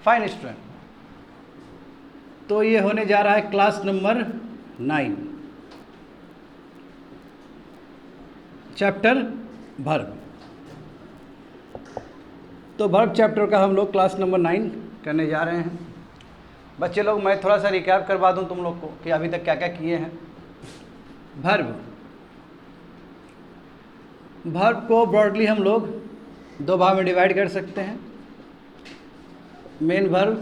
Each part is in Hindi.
Fine student. तो ये होने जा रहा है क्लास नंबर 9, चैप्टर वर्ब। तो वर्ब चैप्टर का हम लोग क्लास नंबर 9 करने जा रहे हैं। बच्चे लोग, मैं थोड़ा सा रिकैप करवा दूं तुम लोग को कि अभी तक क्या क्या किए हैं। वर्ब को ब्रॉडली हम लोग दो भाग में डिवाइड कर सकते हैं, main verb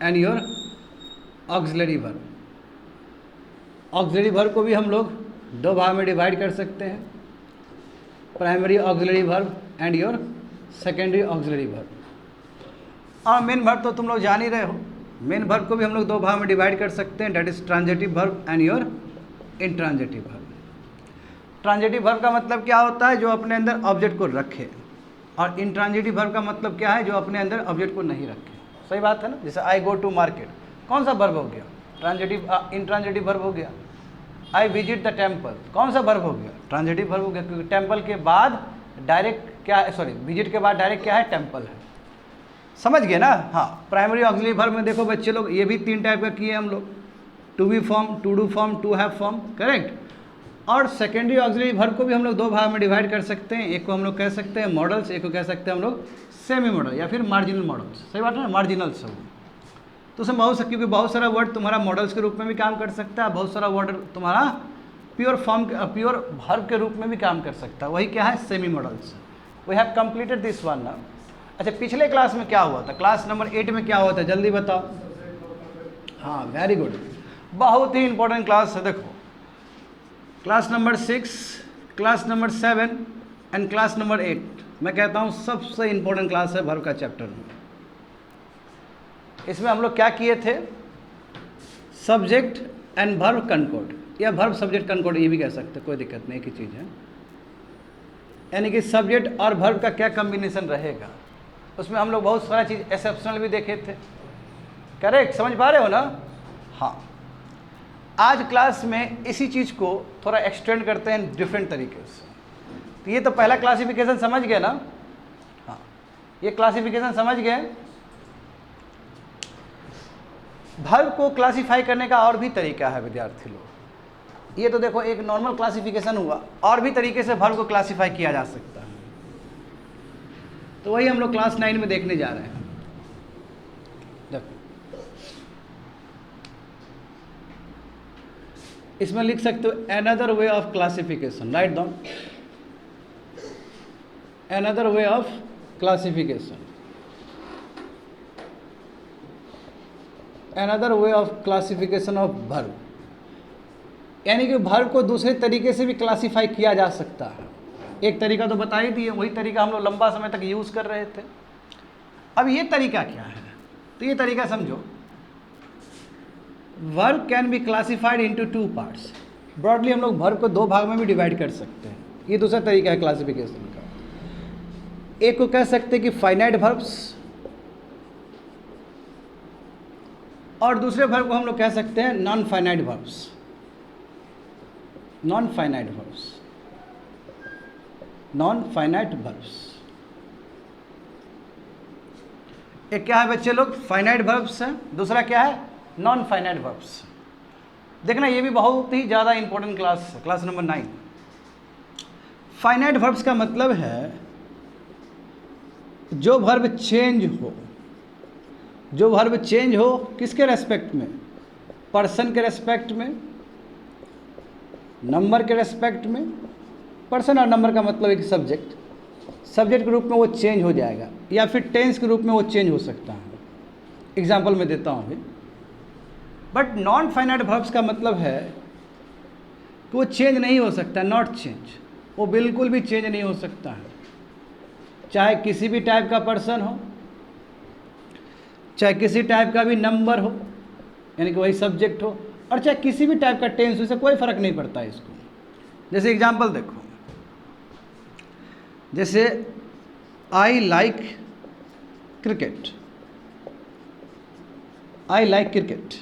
and your auxiliary verb. Auxiliary verb को भी हम लोग दो भाग में डिवाइड कर सकते हैं, primary auxiliary verb and your secondary auxiliary verb. और मेन वर्ब तो तुम लोग जान ही रहे हो, मेन वर्ब को भी हम लोग दो भाग में डिवाइड कर सकते हैं, that is transitive verb and your intransitive verb. Transitive verb का मतलब क्या होता है? जो अपने अंदर ऑब्जेक्ट को रखे। और इंट्रांजिटिव वर्ब का मतलब क्या है? जो अपने अंदर ऑब्जेक्ट को नहीं रखे। सही बात है ना? जैसे आई गो टू मार्केट, कौन सा वर्ब हो गया? इंट्रांजिटिव वर्ब हो गया। आई विजिट द टेम्पल, कौन सा वर्ब हो गया? ट्रांजिटिव वर्ब हो गया, क्योंकि टेम्पल के बाद डायरेक्ट क्या है, सॉरी विजिट के बाद डायरेक्ट क्या है? टेम्पल है। समझ गए ना? हाँ। प्राइमरी ऑक्सिलरी वर्ब में देखो बच्चे लोग, ये भी 3 टाइप का किए हम लोग, to be form, to do form, to have form, correct. और सेकेंडरी ऑक्सिलरी वर्ब को भी हम लोग दो भाग में डिवाइड कर सकते हैं, एक को हम लोग कह सकते हैं मॉडल्स, एक को कह सकते हैं हम लोग सेमी मॉडल या फिर मार्जिनल मॉडल्स। सही बात है ना? मार्जिनल्स सब। तो उसमें क्योंकि बहुत सारा वर्ड तुम्हारा मॉडल्स के रूप में भी काम कर सकता है, बहुत सारा वर्ड तुम्हारा प्योर वर्ब के रूप में भी काम कर सकता है। वही क्या है? Semi modals. We have completed this one now. अच्छा, पिछले क्लास में क्या हुआ था? क्लास नंबर 8 में क्या हुआ था? जल्दी बताओ। हाँ, वेरी गुड, बहुत ही इंपॉर्टेंट क्लास है। देखो, class number 6, class number 7 and class number 8, मैं कहता हूँ सबसे इंपॉर्टेंट क्लास है वर्ब का चैप्टर में। इसमें हम लोग क्या किए थे? सब्जेक्ट एंड वर्ब कनकॉर्ड, या वर्ब सब्जेक्ट कनकॉर्ड ये भी कह सकते, कोई दिक्कत नहीं, एक ही चीज़ है। यानी कि सब्जेक्ट और वर्ब का क्या कम्बिनेशन रहेगा। उसमें हम लोग बहुत सारा चीज़ एक्सेप्शनल भी देखे थे, करेक्ट। समझ पा रहे हो ना? हाँ। आज क्लास में इसी चीज़ को थोड़ा एक्सटेंड करते हैं डिफरेंट तरीके से। तो ये तो पहला क्लासिफिकेशन समझ गए ना? हाँ, ये क्लासिफिकेशन समझ गए। वर्ब को क्लासिफाई करने का और भी तरीका है विद्यार्थी लोग। ये तो देखो एक नॉर्मल क्लासिफिकेशन हुआ, और भी तरीके से वर्ब को क्लासिफाई किया जा सकता है। तो वही हम लोग क्लास 9 में देखने जा रहे हैं। देखो, इसमें लिख सकते हो another way of classification, write down, another way of classification, another way of classification of verb. यानी कि वर्ब को दूसरे तरीके से भी क्लासिफाई किया जा सकता है। एक तरीका तो बता ही दिए, वही तरीका हम लोग लंबा समय तक यूज़ कर रहे थे। अब ये तरीका क्या है? तो ये तरीका समझो, verb can be classified into 2 parts. Broadly हम लोग वर्ब को दो भाग में भी डिवाइड कर सकते हैं। ये दूसरा तरीका है क्लासिफिकेशन का। एक को कह सकते हैं कि फाइनाइट वर्ब्स, और दूसरे वर्ब को हम लोग कह सकते हैं non finite verbs. Non finite verbs, non finite verbs. एक क्या है बच्चे लोग? फाइनाइट वर्ब्स है, दूसरा क्या है? Non finite verbs. देखना, ये भी बहुत ही ज़्यादा इंपॉर्टेंट क्लास है, क्लास नंबर 9। फाइनाइट वर्ब्स का मतलब है जो वर्ब चेंज हो, जो वर्ब चेंज हो किसके रेस्पेक्ट में? पर्सन के रेस्पेक्ट में, नंबर के रेस्पेक्ट में। पर्सन और नंबर का मतलब एक सब्जेक्ट के रूप में वो चेंज हो जाएगा, या फिर टेंस के रूप में वो चेंज हो सकता है। एग्जाम्पल मैं देता हूँ अभी। बट नॉन फाइनाइट वर्ब्स का मतलब है कि वो चेंज नहीं हो सकता, नॉट चेंज, वो बिल्कुल भी चेंज नहीं हो सकता है। चाहे किसी भी टाइप का पर्सन हो, चाहे किसी टाइप का भी नंबर हो, यानी कि वही सब्जेक्ट हो, और चाहे किसी भी टाइप का टेंस हो, इससे कोई फर्क नहीं पड़ता है इसको। जैसे एग्जाम्पल देखो, जैसे I like cricket, I like cricket,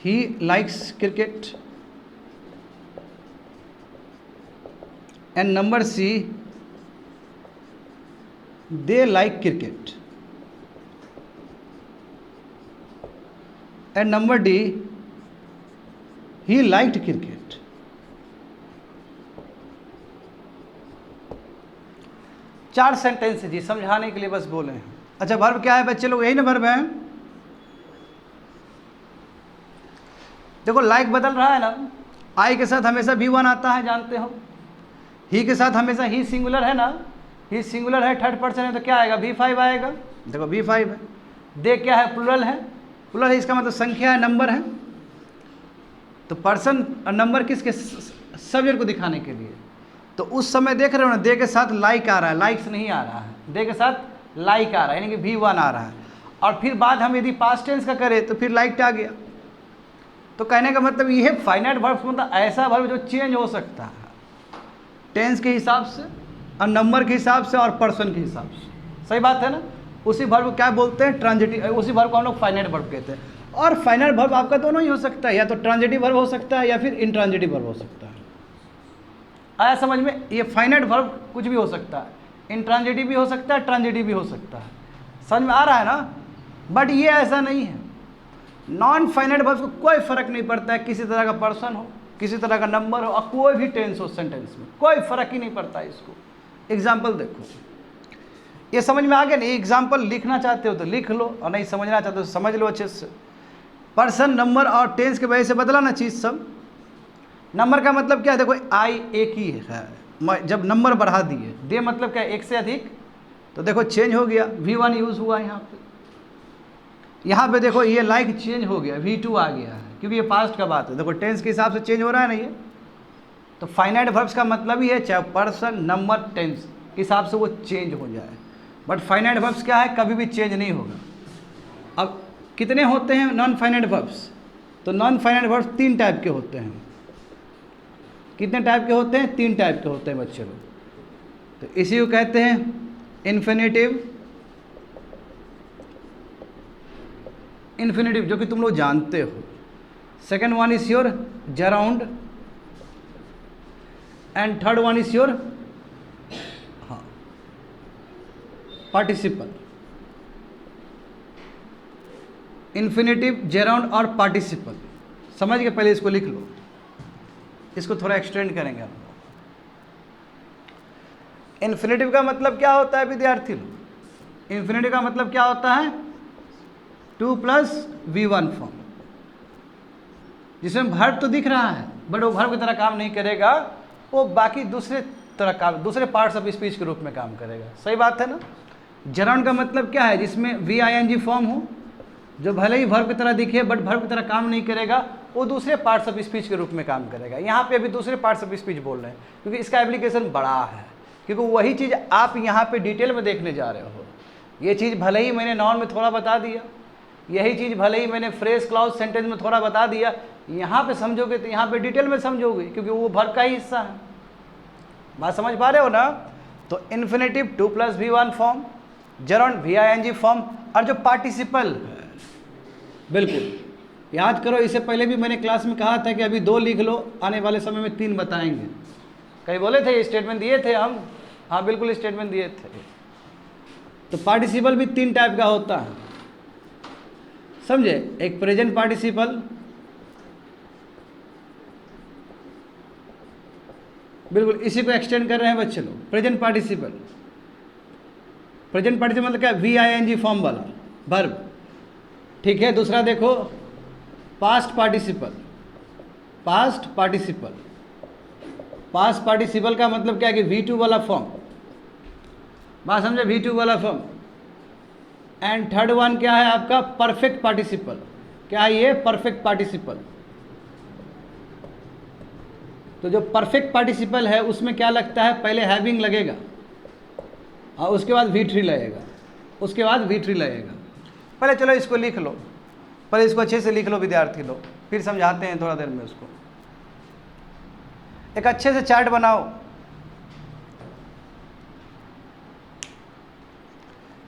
he likes cricket, and number C they like cricket, and number D, he liked cricket. चार सेंटेंस है जी, समझाने के लिए बस बोले हैं। अच्छा, वर्ब क्या है बच्चे लोग, यही ना वर्ब है। देखो लाइक बदल रहा है ना, आई के साथ हमेशा V1 आता है, जानते हो। ही के साथ हमेशा ही सिंगुलर है ना, ही सिंगुलर है, थर्ड पर्सन है, तो क्या आएगा, V5 आएगा। देखो V5 है। दे क्या है, प्लुरल है, प्लुरल है, इसका मतलब संख्या है, नंबर है। तो पर्सन और नंबर किसके, सब्जेक्ट को दिखाने के लिए। तो उस समय देख रहे हो ना, दे के साथ लाइक आ रहा है, लाइक्स नहीं आ रहा है, दे के साथ लाइक आ रहा है, यानी कि V1 आ रहा है। और फिर बाद हम यदि पास्ट टेंस का करें तो फिर लाइक्ड आ गया। तो कहने का मतलब ये है, फाइनाइट वर्ब मतलब ऐसा वर्ब जो चेंज हो सकता है टेंस के हिसाब से और नंबर के हिसाब से और पर्सन के हिसाब से। सही बात है ना। उसी वर्ब को क्या बोलते हैं, ट्रांजिटिव, उसी वर्ब को हम लोग फाइनाइट वर्ब कहते हैं। और फाइनाइट वर्ब आपका दोनों ही हो सकता है, या तो ट्रांजिटिव वर्ब हो सकता है या फिर इंट्रांजिटिव वर्ब हो सकता है। आया समझ में। ये फाइनाइट वर्ब कुछ भी हो सकता है, इंट्रांजिटिव भी हो सकता है, ट्रांजिटिव भी हो सकता है। समझ में आ रहा है ना। बट ये ऐसा नहीं है, नॉन फाइनाइट वर्ब को कोई फर्क नहीं पड़ता है, किसी तरह का पर्सन हो, किसी तरह का नंबर हो, और कोई भी टेंस हो सेंटेंस में, कोई फर्क ही नहीं पड़ता है इसको। एग्जाम्पल देखो, ये समझ में आ गया नहीं। एग्जाम्पल लिखना चाहते हो तो लिख लो, और नहीं समझना चाहते हो तो समझ लो अच्छे से। पर्सन, नंबर और टेंस के वजह से बदला ना चीज़ सब। नंबर का मतलब क्या है, देखो आई एक ही है, जब नंबर बढ़ा दिए, दे मतलब क्या, एक से अधिक, तो देखो चेंज हो गया, V1 यूज़ हुआ यहाँ पे। यहाँ पे देखो ये लाइक चेंज हो गया, V2 आ गया है, क्योंकि ये पास्ट का बात है। देखो टेंस के हिसाब से चेंज हो रहा है ना ये। तो फाइनाइट वर्ब्स का मतलब ही है चाहे पर्सन, नंबर, टेंस के हिसाब से वो चेंज हो जाए। बट फाइनाइट वर्ब्स क्या है, कभी भी चेंज नहीं होगा। अब कितने होते हैं नॉन फाइनाइट वर्ब्स, तो नॉन फाइनाइट वर्ब्स 3 टाइप के होते हैं। कितने टाइप के होते हैं, 3 टाइप के होते हैं बच्चे लोग। तो इसी को कहते हैं इन्फिनेटिव, इन्फिनेटिव जो कि तुम लोग जानते हो। Second one is your gerund, and third one is your participle. Infinitive, gerund और पार्टिसिपल, समझ के पहले इसको लिख लो, इसको थोड़ा एक्सटेंड करेंगे हम। इन्फिनेटिव का मतलब क्या होता है विद्यार्थी लोग, इन्फिनेटिव का मतलब क्या होता है, 2 + V1 फॉर्म, जिसमें वर्ब तो दिख रहा है बट वो वर्ब की तरह काम नहीं करेगा, वो बाकी दूसरे तरह काम, दूसरे पार्ट्स ऑफ स्पीच के रूप में काम करेगा। सही बात है ना। जराउंड का मतलब क्या है, जिसमें VING फॉर्म हो, जो भले ही वर्ब की तरह दिखे बट वर्ब की तरह काम नहीं करेगा, वो दूसरे पार्ट्स ऑफ स्पीच के रूप में काम करेगा। यहाँ पे अभी दूसरे पार्ट्स ऑफ स्पीच बोल रहे हैं, क्योंकि इसका एप्लीकेशन बड़ा है, क्योंकि वही चीज़ आप यहाँ पे डिटेल में देखने जा रहे हो। ये चीज़ भले ही मैंने नॉन में थोड़ा बता दिया, यही चीज़ भले ही मैंने फ्रेज, क्लॉज, सेंटेंस में थोड़ा बता दिया, यहाँ पे समझोगे तो यहाँ पे डिटेल में समझोगे, क्योंकि वो वर्ब का ही हिस्सा है। बात समझ पा रहे हो ना। तो infinitive 2 + V1 form, gerund VING form, और जो पार्टिसिपल, बिल्कुल याद करो, इससे पहले भी मैंने क्लास में कहा था कि अभी 2 लिख लो, आने वाले समय में 3 बताएंगे। कहीं बोले थे, स्टेटमेंट दिए थे हम, हाँ बिल्कुल स्टेटमेंट दिए थे। तो पार्टिसिपल भी 3 टाइप का होता है, समझे। एक प्रेजेंट पार्टिसिपल, बिल्कुल इसी को एक्सटेंड कर रहे हैं बच्चे लोग। प्रेजेंट पार्टिसिपल, प्रेजेंट पार्टिसिपल मतलब क्या, VING फॉर्म वाला वर्ब, ठीक है। दूसरा देखो past participle, past participle, past participle का मतलब क्या है कि V2 वाला फॉर्म, बात समझे, V2 वाला फॉर्म। एंड थर्ड वन क्या है आपका, परफेक्ट पार्टिसिपल। क्या है ये, परफेक्ट पार्टिसिपल। तो जो परफेक्ट पार्टिसिपल है उसमें क्या लगता है, पहले हैविंग लगेगा और उसके बाद V3 लगेगा, उसके बाद V3 लगेगा। पहले चलो इसको लिख लो, पहले इसको अच्छे से लिख लो विद्यार्थी लोग, फिर समझाते हैं थोड़ा देर में उसको। एक अच्छे से चार्ट बनाओ,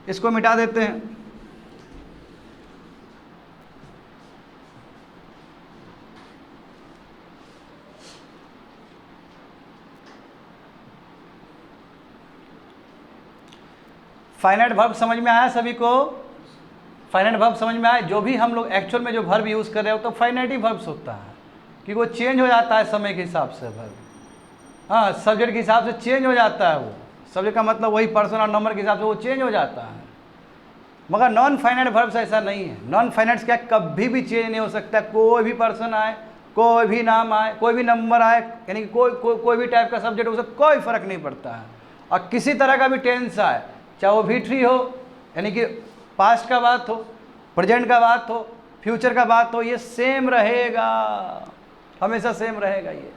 इसको मिटा देते हैं। फाइनाइट वर्ब समझ में आया सभी को? फाइनाइट वर्ब समझ में आया? जो भी हम लोग एक्चुअल में जो वर्ब यूज़ कर रहे हो तो फाइनाइट ही वर्ब्स होता है, कि वो चेंज हो जाता है समय के हिसाब से वर्ब। हाँ, सब्जेक्ट के हिसाब से चेंज हो जाता है वो। सब्जेक्ट का मतलब वही पर्सन और नंबर के हिसाब से वो चेंज हो जाता है। मगर नॉन फाइनाइट वर्ब्स ऐसा नहीं है। नॉन फाइनाइट क्या कभी भी चेंज नहीं हो सकता। कोई भी पर्सन आए, कोई भी नाम आए, कोई भी नंबर आए, यानी कि कोई भी टाइप का सब्जेक्ट हो, उससे कोई फर्क नहीं पड़ता है। और किसी तरह का भी टेंस आए, चाहे वो V3 हो, यानी कि पास्ट का बात हो, प्रेजेंट का बात हो, फ्यूचर का बात हो, ये सेम रहेगा, हमेशा सेम रहेगा। ये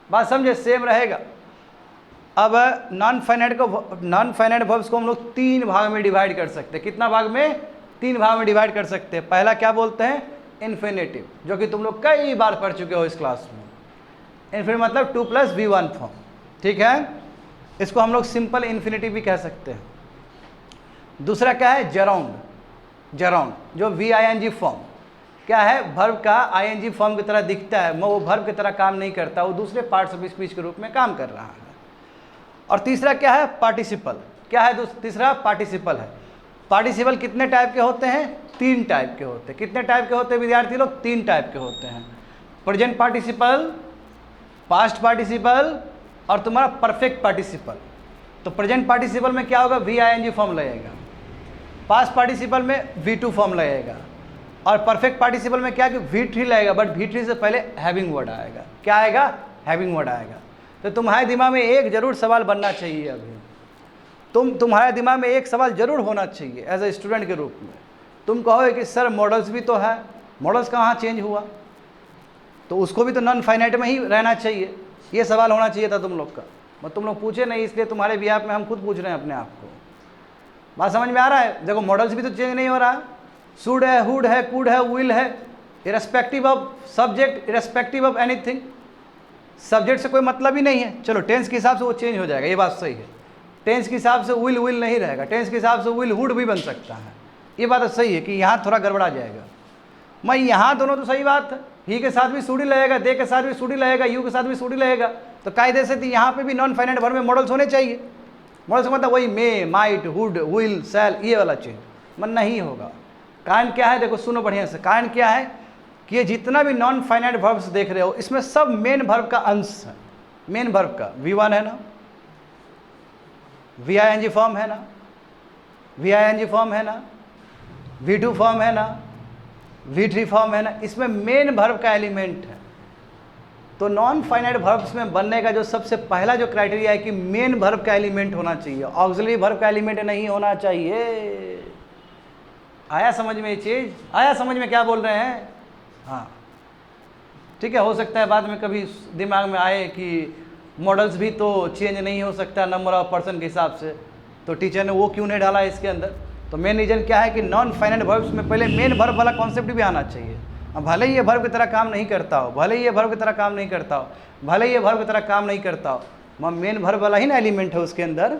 बात समझे? सेम रहेगा। अब नॉन फाइनाइट वर्ब्स को हम लोग 3 भाग में डिवाइड कर सकते हैं। कितना भाग में? 3 भाग में डिवाइड कर सकते हैं। पहला क्या बोलते हैं? इन्फिनेटिव, जो कि तुम लोग कई बार पढ़ चुके हो इस क्लास में। इन्फिनेटिव मतलब 2 + V1 फॉर्म, ठीक है। इसको हम लोग सिंपल इन्फिनेटिव भी कह सकते हैं। दूसरा क्या है? जराउंड, जो VING फॉर्म क्या है? वर्ब का ING फॉर्म की तरह दिखता है, वो वर्ब की तरह काम नहीं करता, वो दूसरे पार्ट्स ऑफ स्पीच के रूप में काम कर रहा है। और तीसरा क्या है? पार्टिसिपल। क्या है तीसरा? पार्टिसिपल है। पार्टिसिपल कितने टाइप के होते हैं? 3 टाइप के होते हैं। कितने टाइप के होते हैं विद्यार्थी लोग? 3 टाइप के होते हैं। प्रेजेंट पार्टिसिपल, पास्ट पार्टिसिपल और तुम्हारा परफेक्ट पार्टिसिपल। तो प्रेजेंट पार्टिसिपल में क्या होगा? VING फॉर्म लगेगा। पास्ट पार्टिसिपल में V2 फॉर्म लगेगा। और परफेक्ट पार्टिसिपल में क्या कि V3 लगेगा, बट V3 से पहले हैविंग वर्ड आएगा। क्या आएगा? हैविंग वर्ड आएगा। तो तुम्हारे दिमाग में एक जरूर सवाल बनना चाहिए अभी। तुम्हारे दिमाग में एक सवाल जरूर होना चाहिए एज ए स्टूडेंट के रूप में। तुम कहोगे कि सर मॉडल्स भी तो है, मॉडल्स कहाँ चेंज हुआ? तो उसको भी तो नॉन फाइनाइट में ही रहना चाहिए। ये सवाल होना चाहिए था तुम लोग का, मगर तुम लोग पूछे नहीं, इसलिए तुम्हारे बिहाफ में हम खुद पूछ रहे हैं अपने आप को। बात समझ में आ रहा है? देखो मॉडल्स भी तो चेंज नहीं हो रहा। शुड है, हुड है, कुड है, विल है, irrespective of subject, irrespective of anything. Subject से कोई मतलब ही नहीं है। चलो टेंस के हिसाब से वो चेंज हो जाएगा, ये बात सही है। टेंस के हिसाब से विल नहीं रहेगा, टेंस के हिसाब से विल हुड भी बन सकता है। ये बात सही है कि यहाँ थोड़ा गड़बड़ा जाएगा। मैं यहाँ दोनों तो सही बात है, ही के साथ भी सूडी लगेगा, दे के साथ भी सूडी लगेगा, यू के साथ भी सूडी लगेगा। तो कायदे से यहाँ पे भी नॉन फाइनाइट वर्ब में मॉडल्स होने चाहिए। मॉडल्स का मतलब वही मे, माइट, हुड, विल, शैल, ये वाला चीज मन नहीं होगा। कारण क्या है? देखो सुनो बढ़िया से। कारण क्या है कि ये जितना भी नॉन फाइनाइट वर्ब्स देख रहे हो, इसमें सब मेन वर्ब का अंश है। मेन वर्ब का V1 है ना, VING फॉर्म है ना, VING फॉर्म है ना, V2 फॉर्म है ना, V3 फॉर्म है ना, इसमें मेन वर्ब का एलिमेंट है। तो नॉन फाइनाइट वर्ब्स में बनने का जो सबसे पहला जो क्राइटेरिया है कि मेन वर्ब का एलिमेंट होना चाहिए, ऑक्सिलरी वर्ब का एलिमेंट नहीं होना चाहिए। आया समझ में ये चीज़? आया समझ में क्या बोल रहे हैं? हाँ ठीक है। हो सकता है बाद में कभी दिमाग में आए कि मॉडल्स भी तो चेंज नहीं हो सकता नंबर ऑफ पर्सन के हिसाब से, तो टीचर ने वो क्यों नहीं डाला इसके अंदर? तो मेन रीज़न क्या है कि नॉन फाइनाइट वर्ब्स में पहले मेन वर्ब वाला कॉन्सेप्ट भी आना चाहिए। अब भले ही ये वर्ब की तरह काम नहीं करता हो, भले ही ये वर्ब की तरह काम नहीं करता हो, भले ही ये वर्ब की तरह काम नहीं करता हो, मगर मेन वर्ब वाला ही ना एलिमेंट है उसके अंदर।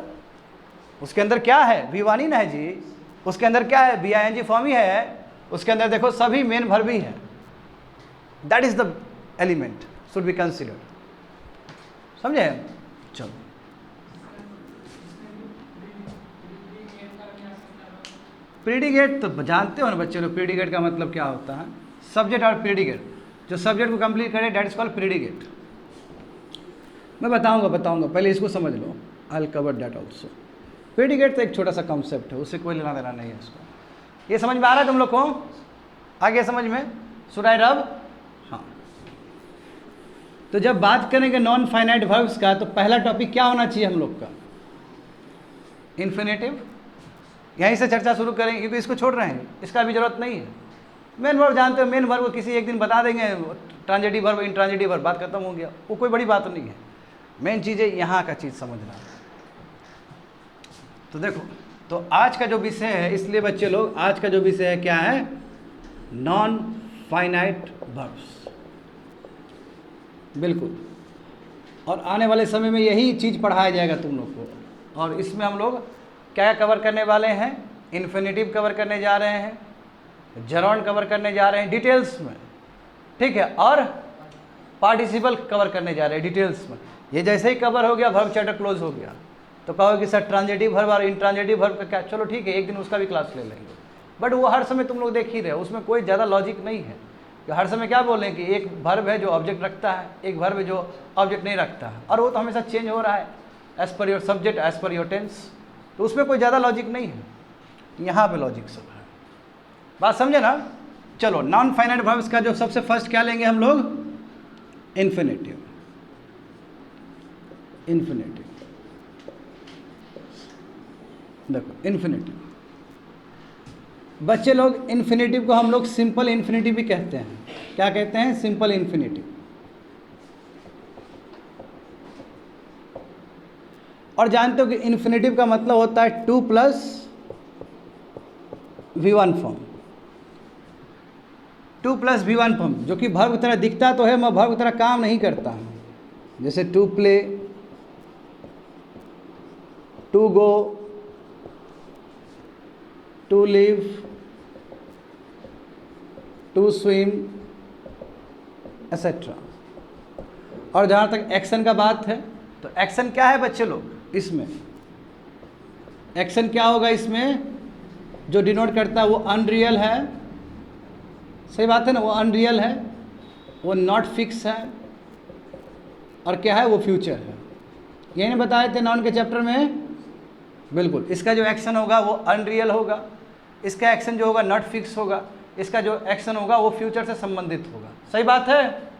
उसके अंदर क्या है? V1 ही ना है जी। उसके अंदर क्या है? VING फॉर्म ही है। उसके अंदर देखो सभी मेन वर्ब ही है। That is the element should be considered. समझे? चलो प्रीडिकेट तो जानते हो ना बच्चे लोग, प्रीडिकेट का मतलब क्या होता है? सब्जेक्ट और प्रीडिकेट, जो सब्जेक्ट को कंप्लीट करे दैट इज कॉल्ड प्रीडिकेट। मैं बताऊंगा, पहले इसको समझ लो। I will cover that also. Predicate तो एक छोटा सा कॉन्सेप्ट है, उससे कोई लेना देना नहीं है इसको। ये समझ में आ रहा है तुम लोग को? आ गया समझ में? शुड आई रब? हाँ। तो जब बात करेंगे नॉन फाइनाइट वर्ब्स का, तो पहला टॉपिक क्या होना चाहिए हम लोग का? इन्फिनेटिव। यहीं से चर्चा शुरू करेंगे, क्योंकि इसको छोड़ रहे हैं, इसका भी जरूरत नहीं है। मेन वर्ब जानते हो, मेन वर्ब को किसी एक दिन बता देंगे, ट्रांजिटिव वर्ब, इंट्रांजिटिव वर्ब, बात खत्म हो गया। वो कोई बड़ी बात नहीं है। मेन चीज़ है यहाँ का चीज़ समझना। तो देखो, तो आज का जो विषय है, इसलिए बच्चे लोग आज का जो विषय है क्या है? Non finite verbs. बिल्कुल। और आने वाले समय में यही चीज़ पढ़ाया जाएगा तुम लोग को। और इसमें हम लोग क्या कवर करने वाले हैं? इन्फिनेटिव कवर करने जा रहे हैं, जराउंड कवर करने जा रहे हैं डिटेल्स में, ठीक है, और पार्टिसिपल कवर करने जा रहे हैं डिटेल्स में। ये जैसे ही कवर हो गया, वर्ब चैप्टर क्लोज हो गया। तो कहोगे कि सर ट्रांजिटिव वर्ब और इंट्रांजिटिव वर्ब का क्या, चलो ठीक है एक दिन उसका भी क्लास ले लेंगे, बट वो हर समय तुम लोग देख ही रहे हो, उसमें कोई ज़्यादा लॉजिक नहीं है कि हर समय क्या बोलें कि एक वर्ब है जो ऑब्जेक्ट रखता है, एक वर्ब है जो ऑब्जेक्ट नहीं रखता है, और वो तो हमेशा चेंज हो रहा है as per your subject, as per your tense, तो उसमें कोई ज़्यादा लॉजिक नहीं है। यहाँ पे लॉजिक सब है, बात समझे ना। चलो नॉन फाइनाइट वर्ब्स का जो सबसे फर्स्ट क्या लेंगे हम लोग, इन्फिनेटिव। इन्फिनेटिव देखो, इन्फिनेटिव बच्चे लोग, इन्फिनेटिव को हम लोग सिंपल इन्फिनेटिव भी कहते हैं। क्या कहते हैं, सिंपल इन्फिनेटिव। और जानते हो कि इन्फिनेटिव का मतलब होता है 2 + V1 फॉर्म। 2 + V1 फॉर्म, जो कि वर्ब की तरह दिखता तो है मगर वर्ब की तरह काम नहीं करता है। जैसे to play, to go, to live, to swim etcetera. और जहाँ तक एक्शन का बात है तो एक्शन क्या है बच्चे लोग, इसमें एक्शन क्या होगा, इसमें जो डिनोट करता है वो अनरियल है, सही बात है ना, वो अनरियल है, वो नॉट फिक्स है, और क्या है, वो फ्यूचर है। यही नहीं बताए थे नाउन के चैप्टर में, बिल्कुल। इसका जो एक्शन होगा वो अनरियल होगा, इसका एक्शन जो होगा नॉट फिक्स होगा, इसका जो एक्शन होगा वो फ्यूचर से संबंधित होगा, सही बात है।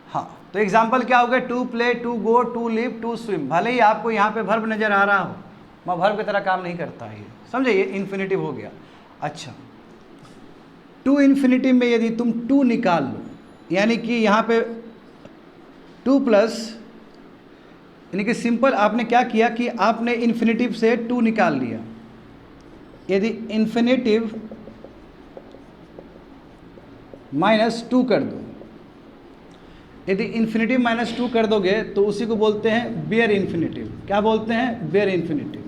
हाँ, तो एग्जाम्पल क्या हो गया, to play, to go, to live, to swim. भले ही आपको यहाँ पे वर्ब नज़र आ रहा हो मगर वर्ब की तरह काम नहीं करता है ये, समझे, ये इन्फिनेटिव हो गया। अच्छा, टू इन्फिनेटिव में यदि तुम टू निकाल लो, यानी कि यहाँ पे 2 + यानी कि सिंपल आपने क्या किया कि आपने इन्फिनेटिव से 2 निकाल लिया। यदि इन्फिनेटिव -2 कर दो, यदि इन्फिनेटिव -2 कर दोगे तो उसी को बोलते हैं बेयर इन्फिनेटिव। क्या बोलते हैं, बेयर इन्फिनेटिव।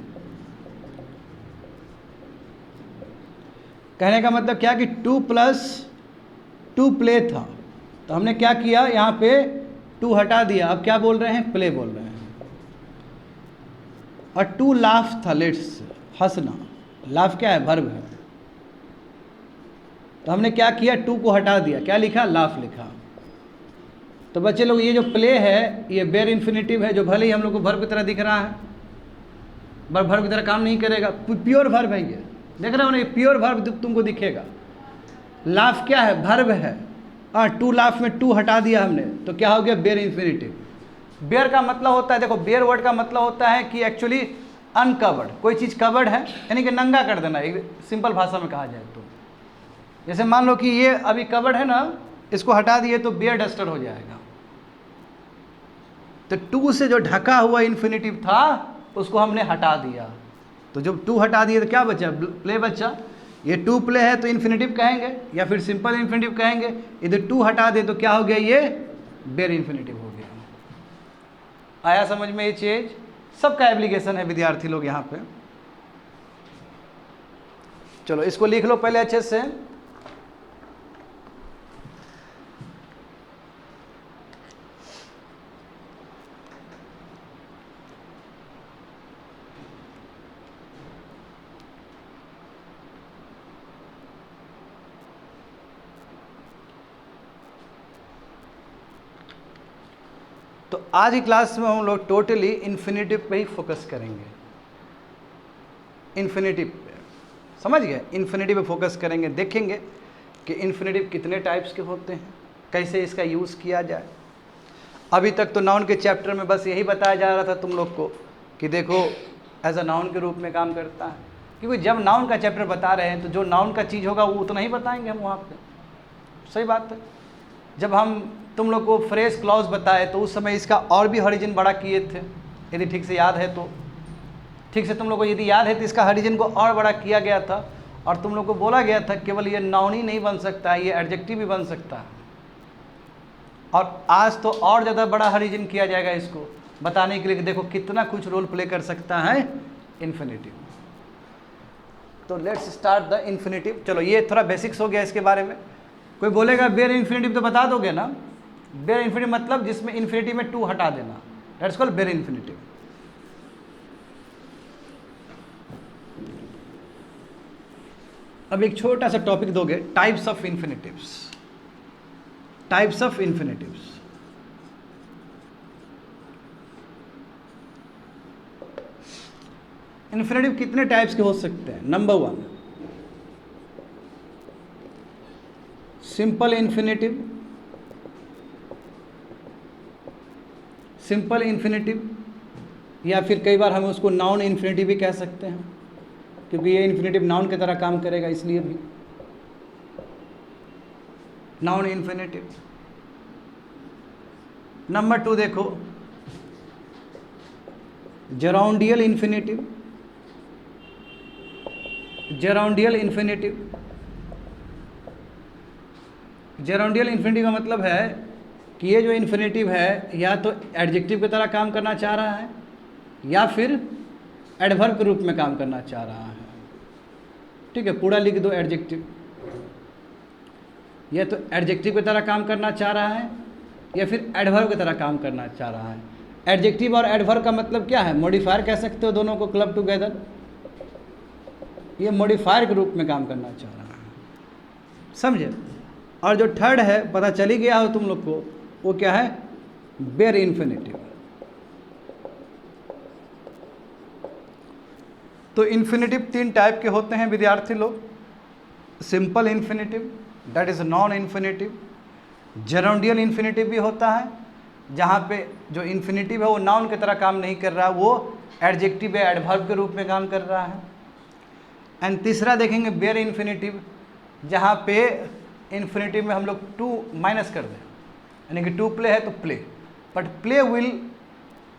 कहने का मतलब क्या कि 2 + 2 प्ले था, तो हमने क्या किया, यहाँ पे 2 हटा दिया, अब क्या बोल रहे हैं, प्ले बोल रहे हैं। और 2 लाफ था, लेट्स, हंसना, लाफ क्या है, वर्ब है, तो हमने क्या किया, 2 को हटा दिया, क्या लिखा, लाफ लिखा। तो बच्चे लोग ये जो प्ले है ये बेयर इन्फिनेटिव है, जो भले ही हम लोग को वर्ब की तरह दिख रहा है पर वर्ब की तरह काम नहीं करेगा, प्योर वर्ब है ये, देख रहे हो ना, ये प्योर वर्ब तुमको दिखेगा। लाफ क्या है, वर्ब है, हाँ, 2 लाफ में 2 हटा दिया हमने, तो क्या हो गया, बेयर इन्फिनेटिव। बेयर का मतलब होता है, देखो बेयर वर्ड का मतलब होता है कि एक्चुअली अनकवर्ड, कोई चीज़ कवर्ड है यानी कि नंगा कर देना, एक सिंपल भाषा में कहा जाए तो। जैसे मान लो कि ये अभी कवर्ड है ना, इसको हटा दिए तो बेयर डस्टर हो जाएगा। तो 2 से जो ढका हुआ इन्फिनेटिव था उसको हमने हटा दिया, तो जब 2 हटा दिए तो क्या बचा, प्ले बचा। ये 2 प्ले है तो इन्फिनेटिव कहेंगे या फिर सिंपल इन्फिनेटिव कहेंगे। इधर 2 हटा दे तो क्या हो गया, ये बेयर इन्फिनेटिव हो गया। आया समझ में ये चीज, सबका एप्लीकेशन है विद्यार्थी लोग यहाँ पे। चलो इसको लिख लो पहले अच्छे से। तो आज की क्लास में हम लोग टोटली इन्फिनेटिव पे ही फोकस करेंगे, इन्फिनेटिव पे, समझ गए, इन्फिनेटिव पे फोकस करेंगे, देखेंगे कि इन्फिनेटिव कितने टाइप्स के होते हैं, कैसे इसका यूज़ किया जाए। अभी तक तो नाउन के चैप्टर में बस यही बताया जा रहा था तुम लोग को कि देखो एज अ नाउन के रूप में काम करता है, क्योंकि जब नाउन का चैप्टर बता रहे हैं तो जो नाउन का चीज़ होगा वो उतना ही बताएंगे हम वहाँ पे, सही बात है। जब हम तुम लोग को फ्रेज क्लॉज बताए तो उस समय इसका और भी हॉरिजन बड़ा किए थे, यदि ठीक से याद है तो, ठीक से तुम लोग को यदि याद है तो इसका हॉरिजन को और बड़ा किया गया था और तुम लोग को बोला गया था केवल ये नाउन ही नहीं बन सकता है, ये एडजेक्टिव भी बन सकता है। और आज तो और ज़्यादा बड़ा हॉरिजन किया जाएगा इसको बताने के लिए कि देखो कितना कुछ रोल प्ले कर सकता है इन्फिनेटिव। तो लेट्स स्टार्ट द इन्फिनेटिव। चलो ये थोड़ा बेसिक्स हो गया इसके बारे में। कोई बोलेगा बेयर इन्फिनेटिव तो बता दोगे ना, बेयर इन्फिनेटिव मतलब जिसमें इन्फिनेटिव में 2 हटा देना, दैट्स कॉल्ड बेयर इन्फिनेटिव। अब एक छोटा सा टॉपिक दोगे, types of infinitives. Types of infinitives. Infinitive कितने टाइप्स के हो सकते हैं? Number 1, simple infinitive. Simple infinitive, या फिर कई बार हम उसको नाउन इन्फिनेटिव भी कह सकते हैं, क्योंकि ये इन्फिनेटिव नाउन की तरह काम करेगा, इसलिए भी नाउन इन्फिनेटिव। नंबर 2 देखो, जेराउंडियल infinitive. Gerundial infinitive. Gerundial infinitive का मतलब है कि ये जो इन्फिनेटिव है या तो एडजेक्टिव की तरह काम करना चाह रहा है या फिर एडवर्ब के रूप में काम करना चाह रहा है। ठीक है, पूरा लिख दो एडजेक्टिव। या तो एडजेक्टिव की तरह काम करना चाह रहा है या फिर एडवर्ब की तरह काम करना चाह रहा है। एडजेक्टिव और एडवर्ब का मतलब क्या है? मॉडिफायर कह सकते हो दोनों को क्लब टुगेदर। ये मॉडिफायर के रूप में काम करना चाह रहा है, समझे? और जो थर्ड है, पता चल ही गया हो तुम लोग को, वो क्या है? Bare infinitive. तो इन्फिनेटिव 3 टाइप के होते हैं विद्यार्थी लोग। Simple infinitive, that is non infinitive. Gerundial infinitive भी होता है, जहाँ पे जो इन्फिनेटिव है वो नाउन की तरह काम नहीं कर रहा, वो एडजेक्टिव या एडवर्ब के रूप में काम कर रहा है। एंड तीसरा देखेंगे बेयर इन्फिनेटिव, जहाँ पे इन्फिनेटिव में हम लोग टू माइनस कर दें, यानी कि टू प्ले है तो प्ले, बट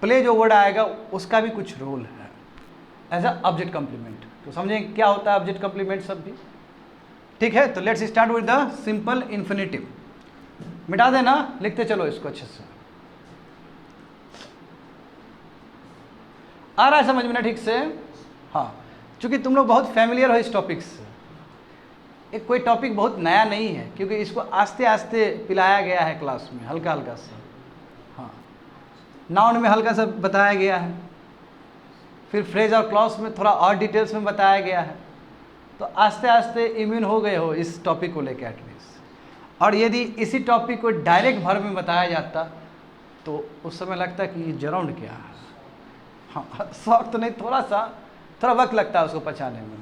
प्ले जो वर्ड आएगा उसका भी कुछ रोल है एज अ ऑब्जेक्ट कॉम्प्लीमेंट। तो समझेंगे क्या होता है ऑब्जेक्ट कॉम्प्लीमेंट सब भी। ठीक है, तो let's start with the simple infinitive. मिटा देना, लिखते चलो इसको अच्छे से। आ रहा है समझ में ना ठीक से? हाँ, चूंकि तुम लोग बहुत फैमिलियर हो इस टॉपिक से। एक कोई टॉपिक बहुत नया नहीं है, क्योंकि इसको आस्ते आस्ते पिलाया गया है क्लास में, हल्का हल्का सा। हाँ, नाउन में हल्का सा बताया गया है, फिर फ्रेज और क्लॉज में थोड़ा और डिटेल्स में बताया गया है। तो आस्ते आस्ते इम्यून हो गए हो इस टॉपिक को लेकर एटलीस्ट। और यदि इसी टॉपिक को डायरेक्ट वर्ब में बताया जाता तो उस समय लगता कि ये जेराउंड क्या है। हाँ, शौक तो नहीं, थोड़ा वक्त लगता है उसको पहचाने में,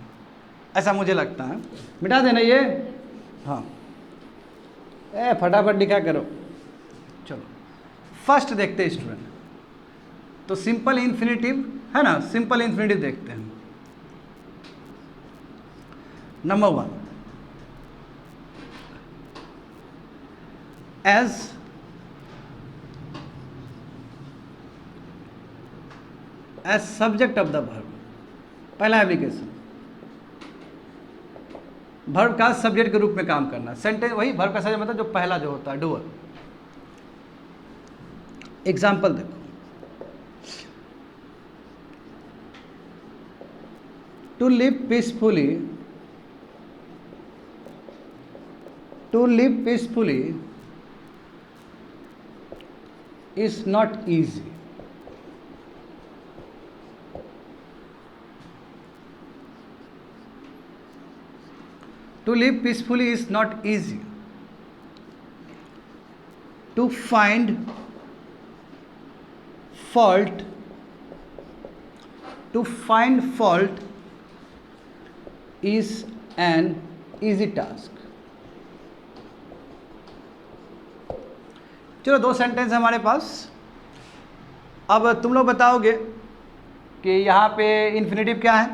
ऐसा मुझे लगता है। मिटा देना ये। हाँ, फटाफट लिखा करो। चलो फर्स्ट देखते हैं स्टूडेंट। तो सिंपल इन्फिनेटिव है ना, सिंपल इन्फिनेटिव देखते हैं। Number 1, as subject of the verb. पहला एप्लीकेशन, वर्ब का सब्जेक्ट के रूप में काम करना। सेंटेंस वही वर्ब का सब्जेक्ट मतलब जो पहला जो होता है, डूअर। एग्जाम्पल देखो, to live peacefully. To live peacefully is not easy. To live peacefully is not easy. To find fault is an easy task. चलो 2 सेंटेंस हमारे पास। अब तुम लोग बताओगे कि यहाँ पे इन्फिनेटिव क्या है?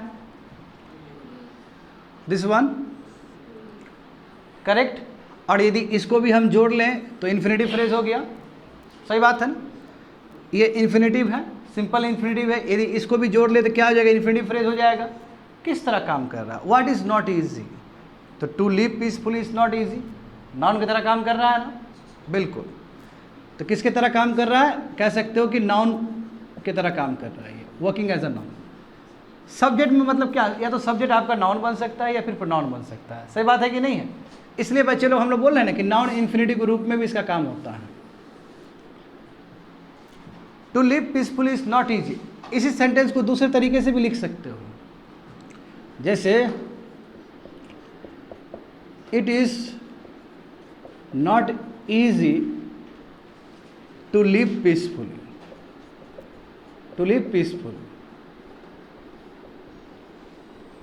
This one, correct. और यदि इसको भी हम जोड़ लें तो इन्फिनेटिव फ्रेज हो गया। सही बात है ना? ये इन्फिनेटिव है, सिंपल इन्फिनेटिव है। यदि इसको भी जोड़ ले तो क्या हो जाएगा? इन्फिनेटिव फ्रेज हो जाएगा। किस तरह काम कर रहा है? What is not easy? तो to live peacefully is not easy, noun की तरह काम कर रहा है ना? बिल्कुल। तो किसके तरह काम कर रहा है? कह सकते हो कि नाउन की तरह काम कर रहा है, working as a noun. Subject में मतलब क्या? या तो सब्जेक्ट आपका नाउन बन सकता है या फिर प्रोनाउन बन सकता है। सही बात है कि नहीं है? इसलिए बच्चे लोग हम लोग बोल रहे हैं ना कि नाउन इन्फिनेटिव के रूप में भी इसका काम होता है। To live peacefully is not easy. इसी सेंटेंस को दूसरे तरीके से भी लिख सकते हो, जैसे it is not easy to live peacefully, to live peacefully.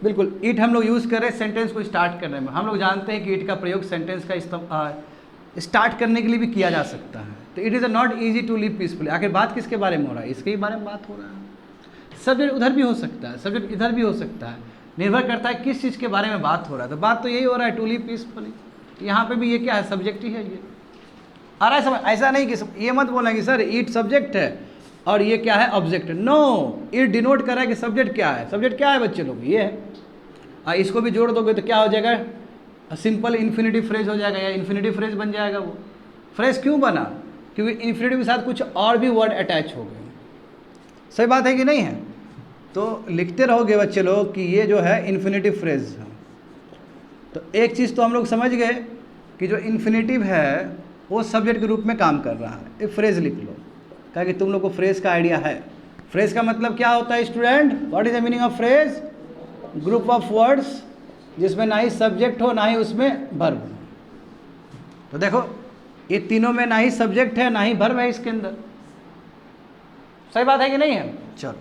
बिल्कुल, इट हम लोग यूज़ कर रहे हैं सेंटेंस को स्टार्ट करने में। हम लोग जानते हैं कि इट का प्रयोग सेंटेंस का स्टार्ट करने के लिए भी किया जा सकता है। तो it is not easy to live peacefully, आखिर बात किसके बारे में हो रहा है? इसके ही बारे में बात हो रहा है। सब्जेक्ट उधर भी हो सकता है, सब्जेक्ट इधर भी हो सकता है, निर्भर करता है किस चीज़ के बारे में बात हो रहा है। तो बात तो यही हो रहा है, टू लिव पीसफुली। यहाँ पे भी ये क्या है? सब्जेक्ट ही है ये। आ रहा है समझ? ऐसा नहीं कि ये मत बोलना कि सर इट सब्जेक्ट है और ये क्या है? ऑब्जेक्ट। नो, इट डिनोट कर रहा है कि सब्जेक्ट क्या है। सब्जेक्ट क्या है बच्चे लोग? ये है। इसको भी जोड़ दोगे तो क्या हो जाएगा? सिंपल इन्फिनिटिव फ्रेज हो जाएगा, या इन्फिनिटिव फ्रेज बन जाएगा। वो फ्रेज क्यों बना? क्योंकि इन्फिनिटिव के साथ कुछ और भी वर्ड अटैच हो गए। सही बात है कि नहीं है? तो लिखते रहोगे बच्चे लोग कि ये जो है इन्फिनिटिव फ्रेज है। तो एक चीज़ तो हम लोग समझ गए कि जो इन्फिनिटिव है वो सब्जेक्ट के रूप में काम कर रहा है। एक फ्रेज लिख लो, क्या कि तुम लोग को फ्रेज का आइडिया है। फ्रेज का मतलब क्या होता है student? What is the meaning of phrase? Group of words जिसमें ना ही सब्जेक्ट हो ना ही उसमें वर्ब हो। तो देखो ये तीनों में ना ही सब्जेक्ट है ना ही वर्ब है इसके अंदर। सही बात है कि नहीं है? चलो,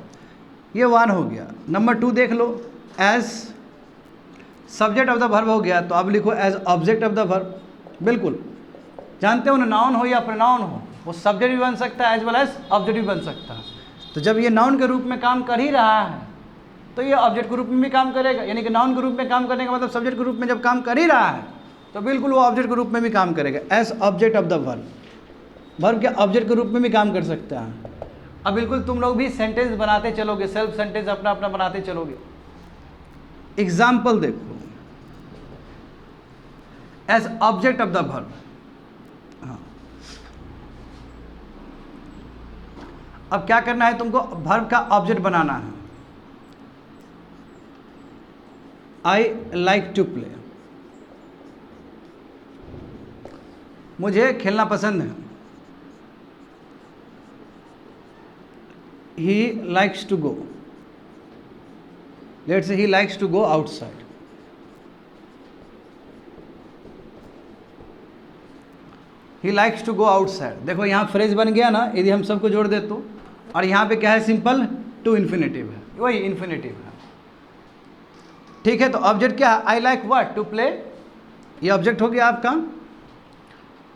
ये वन हो गया। नंबर 2 देख लो, as subject of the verb हो गया, तो अब लिखो as object of the verb. बिल्कुल जानते हो ना, नाउन हो या प्रोनाउन हो, वो सब्जेक्ट भी बन सकता है एज वेल एज ऑब्जेक्ट भी बन सकता है। तो जब ये नाउन के रूप में काम कर ही रहा है तो ये ऑब्जेक्ट के रूप में भी काम करेगा। यानी कि नाउन के रूप में काम करने का मतलब सब्जेक्ट के रूप में जब काम कर ही रहा है तो बिल्कुल वो ऑब्जेक्ट के रूप में भी काम करेगा, as object of the verb. Verb के ऑब्जेक्ट के रूप में भी काम कर सकता है। अब बिल्कुल तुम लोग भी सेंटेंस बनाते चलोगे, सेल्फ सेंटेंस अपना अपना बनाते चलोगे। एग्जाम्पल देखो, as object of the verb. हाँ, अब क्या करना है तुमको? वर्ब का ऑब्जेक्ट बनाना है। आई लाइक टू प्ले, मुझे खेलना पसंद है। He likes to go, let's say he likes to go outside. He likes to go outside. देखो यहाँ फ्रेज बन गया ना, यदि हम सबको जोड़ दे तो। और यहाँ पे क्या है? सिंपल टू इन्फिनेटिव है, वही इन्फिनेटिव है। ठीक है, तो ऑब्जेक्ट क्या है? I like what? To play. ये ऑब्जेक्ट हो गया आपका।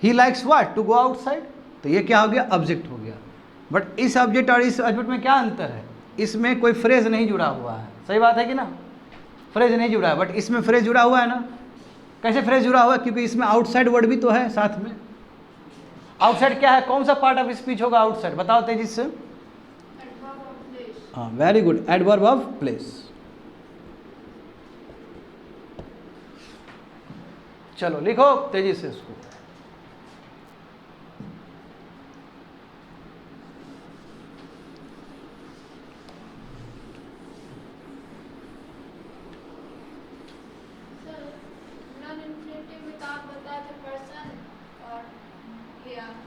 He likes what? To go outside. तो ये क्या हो गया? ऑब्जेक्ट हो गया। बट इस ऑब्जेक्ट और इस ऑब्जेक्ट में क्या अंतर है? इसमें कोई फ्रेज नहीं जुड़ा हुआ है। सही बात है कि ना? फ्रेज नहीं जुड़ा है, बट इसमें फ्रेज जुड़ा हुआ है ना। कैसे फ्रेज जुड़ा हुआ है? क्योंकि इसमें आउटसाइड वर्ड भी तो है साथ में। आउटसाइड क्या है? कौन सा पार्ट ऑफ स्पीच होगा आउटसाइड? बताओ तेजी से। हाँ, very good, adverb of place. चलो लिखो तेजी से इसको।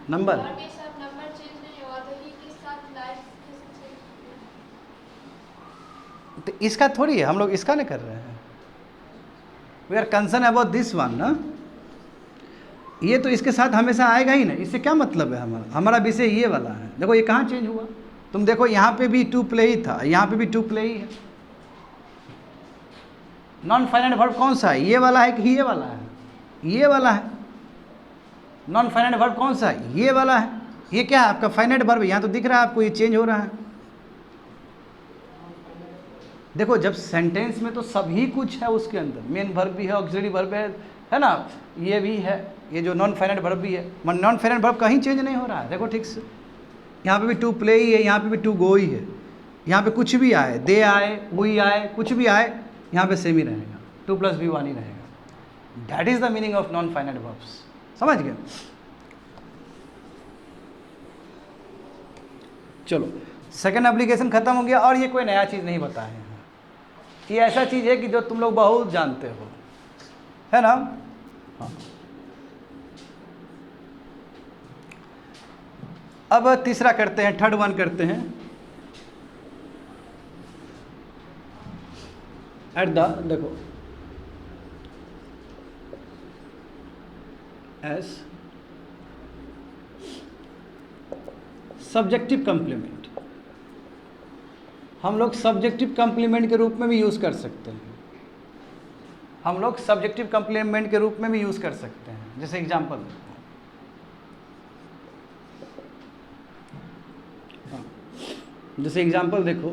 नंबर तो इसका थोड़ी है, हम लोग इसका नहीं कर रहे हैं। We are concern about this one ना। ये तो इसके साथ हमेशा आएगा ही ना, इससे क्या मतलब है? हमारा विषय ये वाला है। देखो ये कहाँ चेंज हुआ? तुम देखो यहाँ पे भी टू प्ले ही था, यहाँ पे भी टू प्ले ही है। नॉन फाइनाइट वर्ब कौन सा है? ये वाला है कि ये वाला है? ये वाला है। नॉन फाइनाइट वर्ब कौन सा है? ये वाला है। ये क्या है? आपका फाइनाइट वर्ब। यहाँ तो दिख रहा है आपको, ये चेंज हो रहा है। देखो जब सेंटेंस में तो सभी कुछ है उसके अंदर, मेन वर्ब भी है, ऑक्सिलरी वर्ब है ना, ये भी है, ये जो नॉन फाइनाइट वर्ब भी है। नॉन फाइनाइट वर्ब कहीं चेंज नहीं हो रहा है। देखो ठीक से, यहाँ पे भी टू प्ले ही है, यहाँ पे भी टू गो ही है। यहाँ पे कुछ भी आए, दे आए, वी आए, कुछ भी आए, यहाँ पे सेम ही रहेगा, 2 + v 1 ही रहेगा। That is the meaning of non finite verbs. समझ गए? चलो सेकंड एप्लीकेशन खत्म हो गया। और ये कोई नया चीज़ नहीं बताए हैं, ये ऐसा चीज़ है कि जो तुम लोग बहुत जानते हो, है ना। हाँ, अब तीसरा करते हैं, थर्ड वन करते हैं। एट द, देखो एज सब्जेक्टिव कॉम्प्लीमेंट। हम लोग सब्जेक्टिव कॉम्प्लीमेंट के रूप में भी यूज़ कर सकते हैं, हम लोग सब्जेक्टिव कॉम्प्लीमेंट के रूप में भी यूज़ कर सकते हैं। जैसे एग्जांपल देखो, जैसे एग्जांपल देखो,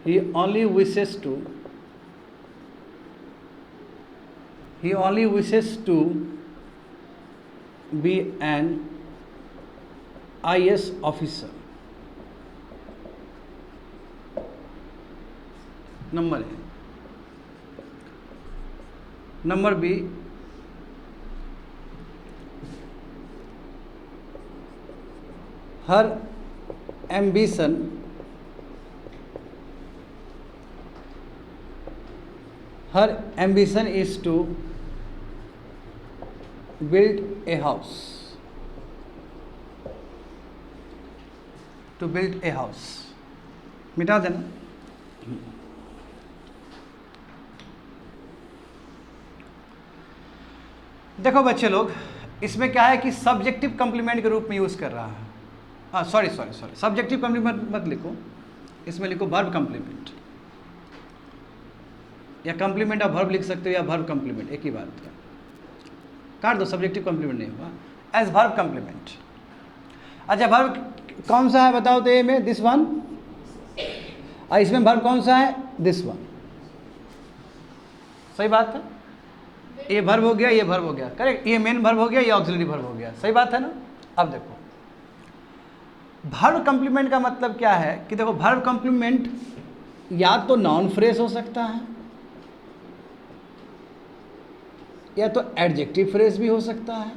he only wishes to be an IAS officer। Number है। Number B, her ambition is to build a house, मिटा देना। देखो बच्चे लोग, इसमें क्या है कि सब्जेक्टिव कॉम्प्लीमेंट के रूप में यूज़ कर रहा है। हाँ सॉरी, सब्जेक्टिव कॉम्प्लीमेंट मत लिखो, इसमें लिखो वर्ब कॉम्प्लीमेंट, या कॉम्प्लीमेंट आप वर्ब लिख सकते हो या वर्ब कॉम्प्लीमेंट, एक ही बात है। काट दो, सब्जेक्टिव कॉम्प्लीमेंट नहीं होगा, एज वर्ब कॉम्प्लीमेंट। अच्छा वर्ब कौन सा है बताओ तो, ए में दिस वन, और इसमें वर्ब कौन सा है, दिस वन। सही बात है, ये वर्ब हो गया, ये वर्ब हो गया, करेक्ट। ये मेन वर्ब हो गया, ये ऑक्सिलरी वर्ब हो गया, सही बात है ना। अब देखो वर्ब कॉम्प्लीमेंट का मतलब क्या है कि देखो, वर्ब कॉम्प्लीमेंट या तो नॉन फ्रेज हो सकता है, या तो एडजेक्टिव फ्रेज भी हो सकता है।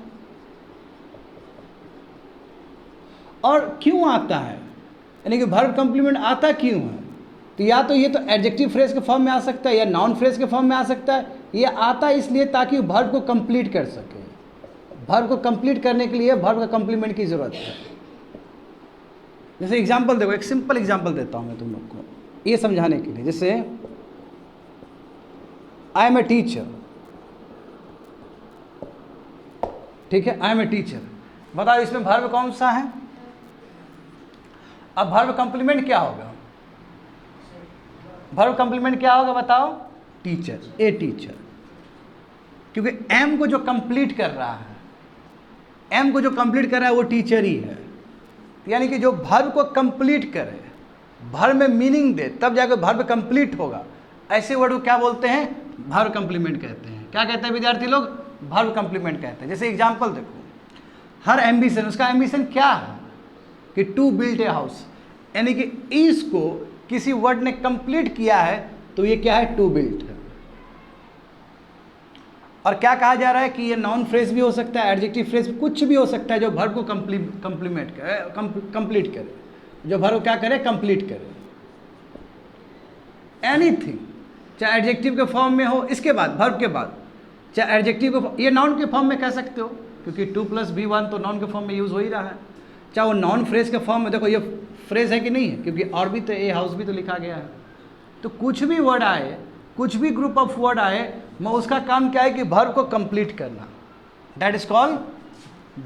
और क्यों आता है, यानी कि वर्ब कॉम्प्लीमेंट आता क्यों है, तो या तो ये तो एडजेक्टिव फ्रेज के फॉर्म में आ सकता है या नॉन फ्रेज के फॉर्म में आ सकता है। ये आता है इसलिए ताकि वर्ब को कंप्लीट कर सके। वर्ब को कंप्लीट करने के लिए वर्ब का कॉम्प्लीमेंट की जरूरत है। जैसे एग्जांपल देखो, एक सिंपल एग्जांपल देता हूं मैं तुम लोग को ये समझाने के लिए। जैसे आई एम ए टीचर, ठीक है, आई एम ए टीचर। बताओ इसमें वर्ब कौन सा है। अब वर्ब कॉम्प्लीमेंट क्या होगा, वर्ब कॉम्प्लीमेंट क्या होगा बताओ, टीचर, ए टीचर। क्योंकि एम को जो कंप्लीट कर रहा है, एम को जो कंप्लीट कर रहा है वो टीचर ही है। यानी कि जो वर्ब को कंप्लीट करे, वर्ब में मीनिंग दे, तब जाकर वर्ब कंप्लीट होगा। ऐसे वर्ड को क्या बोलते हैं, वर्ब कॉम्प्लीमेंट कहते हैं। क्या कहते हैं विद्यार्थी लोग, वर्ब कॉम्प्लीमेंट कहते हैं। जैसे एग्जांपल देखो, हर एम्बिशन, उसका एम्बिशन क्या है कि टू बिल्ड ए हाउस, यानी कि इसको किसी वर्ड ने कंप्लीट किया है तो ये क्या है, टू बिल्ड है। और क्या कहा जा रहा है कि ये नॉन फ्रेज भी हो सकता है, एडजेक्टिव फ्रेज, कुछ भी हो सकता है जो वर्ब को कंप्लीट करे, जो वर्ब क्या करे, कंप्लीट करे। एनीथिंग, चाहे एडजेक्टिव के फॉर्म में हो, इसके बाद वर्ब के बाद, चाहे एडजेक्टिव के, ये नाउन के फॉर्म में कह सकते हो क्योंकि 2+B1 तो नाउन के फॉर्म में यूज़ हो ही रहा है। चाहे वो नॉन फ्रेज के फॉर्म में, देखो ये फ्रेज है कि नहीं है, क्योंकि और भी तो ए हाउस भी तो लिखा गया है। तो कुछ भी वर्ड आए, कुछ भी ग्रुप ऑफ वर्ड आए, मैं उसका काम क्या है कि वर्ब को कंप्लीट करना, that is called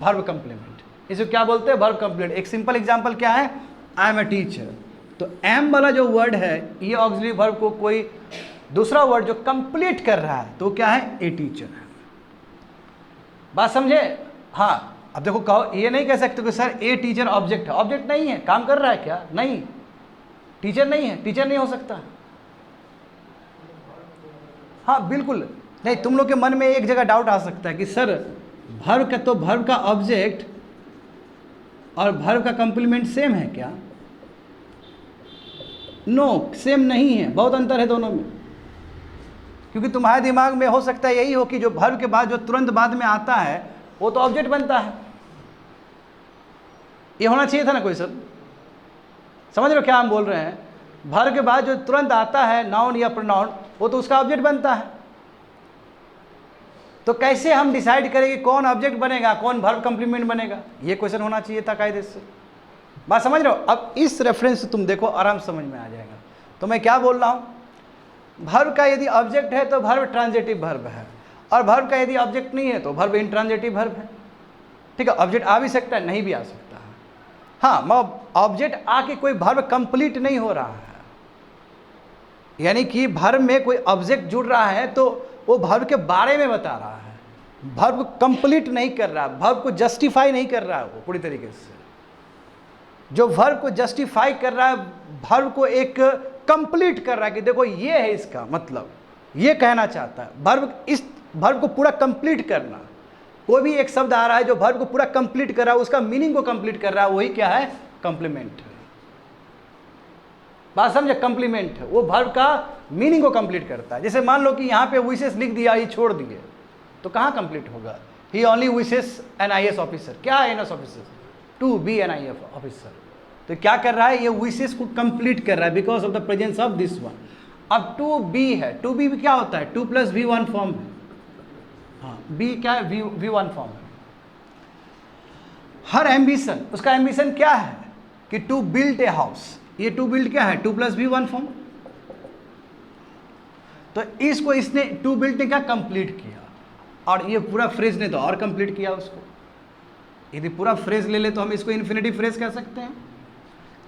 verb complement. इसे क्या बोलते हैं, वर्ब कंप्लीट। एक सिंपल एग्जांपल क्या है, आई एम ए टीचर। तो एम वाला जो वर्ड है, ये ऑक्सिलरी वर्ब को कोई दूसरा वर्ड जो कंप्लीट कर रहा है तो क्या है, ए टीचर है। बात समझे। हाँ अब देखो, कहो ये नहीं कह सकते कि सर ए टीचर ऑब्जेक्ट है, ऑब्जेक्ट नहीं है, काम कर रहा है क्या, नहीं, टीचर नहीं है, टीचर नहीं हो सकता। हाँ बिल्कुल नहीं, तुम लोग के मन में एक जगह डाउट आ सकता है कि सर वर्ब का तो वर्ब का ऑब्जेक्ट और वर्ब का कॉम्प्लीमेंट सेम है क्या। नो, सेम नहीं है, बहुत अंतर है दोनों में। क्योंकि तुम्हारे दिमाग में हो सकता है यही हो कि जो वर्ब के बाद जो तुरंत बाद में आता है वो तो ऑब्जेक्ट बनता है। ये होना चाहिए था ना कोई सब, समझ रहे हो क्या हम बोल रहे हैं। वर्ब के बाद जो तुरंत आता है नाउन या प्रोनाउन, वो तो उसका ऑब्जेक्ट बनता है। तो कैसे हम डिसाइड करें कि कौन ऑब्जेक्ट बनेगा, कौन वर्ब कॉम्प्लीमेंट बनेगा, ये क्वेश्चन होना चाहिए था कायदे से। बात समझ रहे हो। अब इस रेफरेंस से तुम देखो, आराम से समझ में आ जाएगा। तो मैं क्या बोल रहा हूँ, वर्ब का यदि ऑब्जेक्ट है तो वर्ब ट्रांजिटिव वर्ब है, और वर्ब का यदि ऑब्जेक्ट नहीं है तो वर्ब इंट्रांजिटिव वर्ब है, ठीक है। ऑब्जेक्ट आ भी सकता है, नहीं भी आ सकता है। हाँ, ऑब्जेक्ट आके कोई वर्ब कंप्लीट नहीं हो रहा है, यानी कि वर्ब में कोई ऑब्जेक्ट जुड़ रहा है तो वो वर्ब के बारे में बता रहा है, वर्ब कंप्लीट नहीं कर रहा, वर्ब को जस्टिफाई नहीं कर रहा है वो पूरी तरीके से। जो वर्ब को जस्टिफाई कर रहा है, वर्ब को एक कंप्लीट कर रहा है कि देखो ये है इसका मतलब, ये कहना चाहता है। वर्ब, इस वर्ब को पूरा कंप्लीट करना। कोई भी एक शब्द आ रहा है जो वर्ब को पूरा कंप्लीट कर रहा है, उसका मीनिंग को कंप्लीट कर रहा है, वही क्या है? कंप्लीमेंट है। बात समझे? कंप्लीमेंट है, वो वर्ब का मीनिंग को कंप्लीट करता है। जैसे मान लो कि यहाँ पे विशेष लिख दिया, ये छोड़ दिए, तो कहाँ कंप्लीट होगा? He only wishes an IAS officer. क्या है NS officer? To be an IAS officer. तो क्या कर रहा है? ये विशेष को कंप्लीट कर रहा है because of the presence of this one. अब टू बी है, टू बी क्या होता है? 2 + V1 फॉर्म है। हाँ, बी क्या है? V1 फॉर्म है। हर एम्बिशन, उसका एम्बिशन क्या है? कि टू बिल्ड ए हाउस। ये टू बिल्ड क्या है? 2 + V1 फॉर्म। तो इसको इसने टू बिल्ड ने क्या कंप्लीट किया, और ये पूरा फ्रेज ने तो और कंप्लीट किया उसको। यदि पूरा फ्रेज ले ले तो हम इसको इन्फिनिटी फ्रेज कह सकते हैं,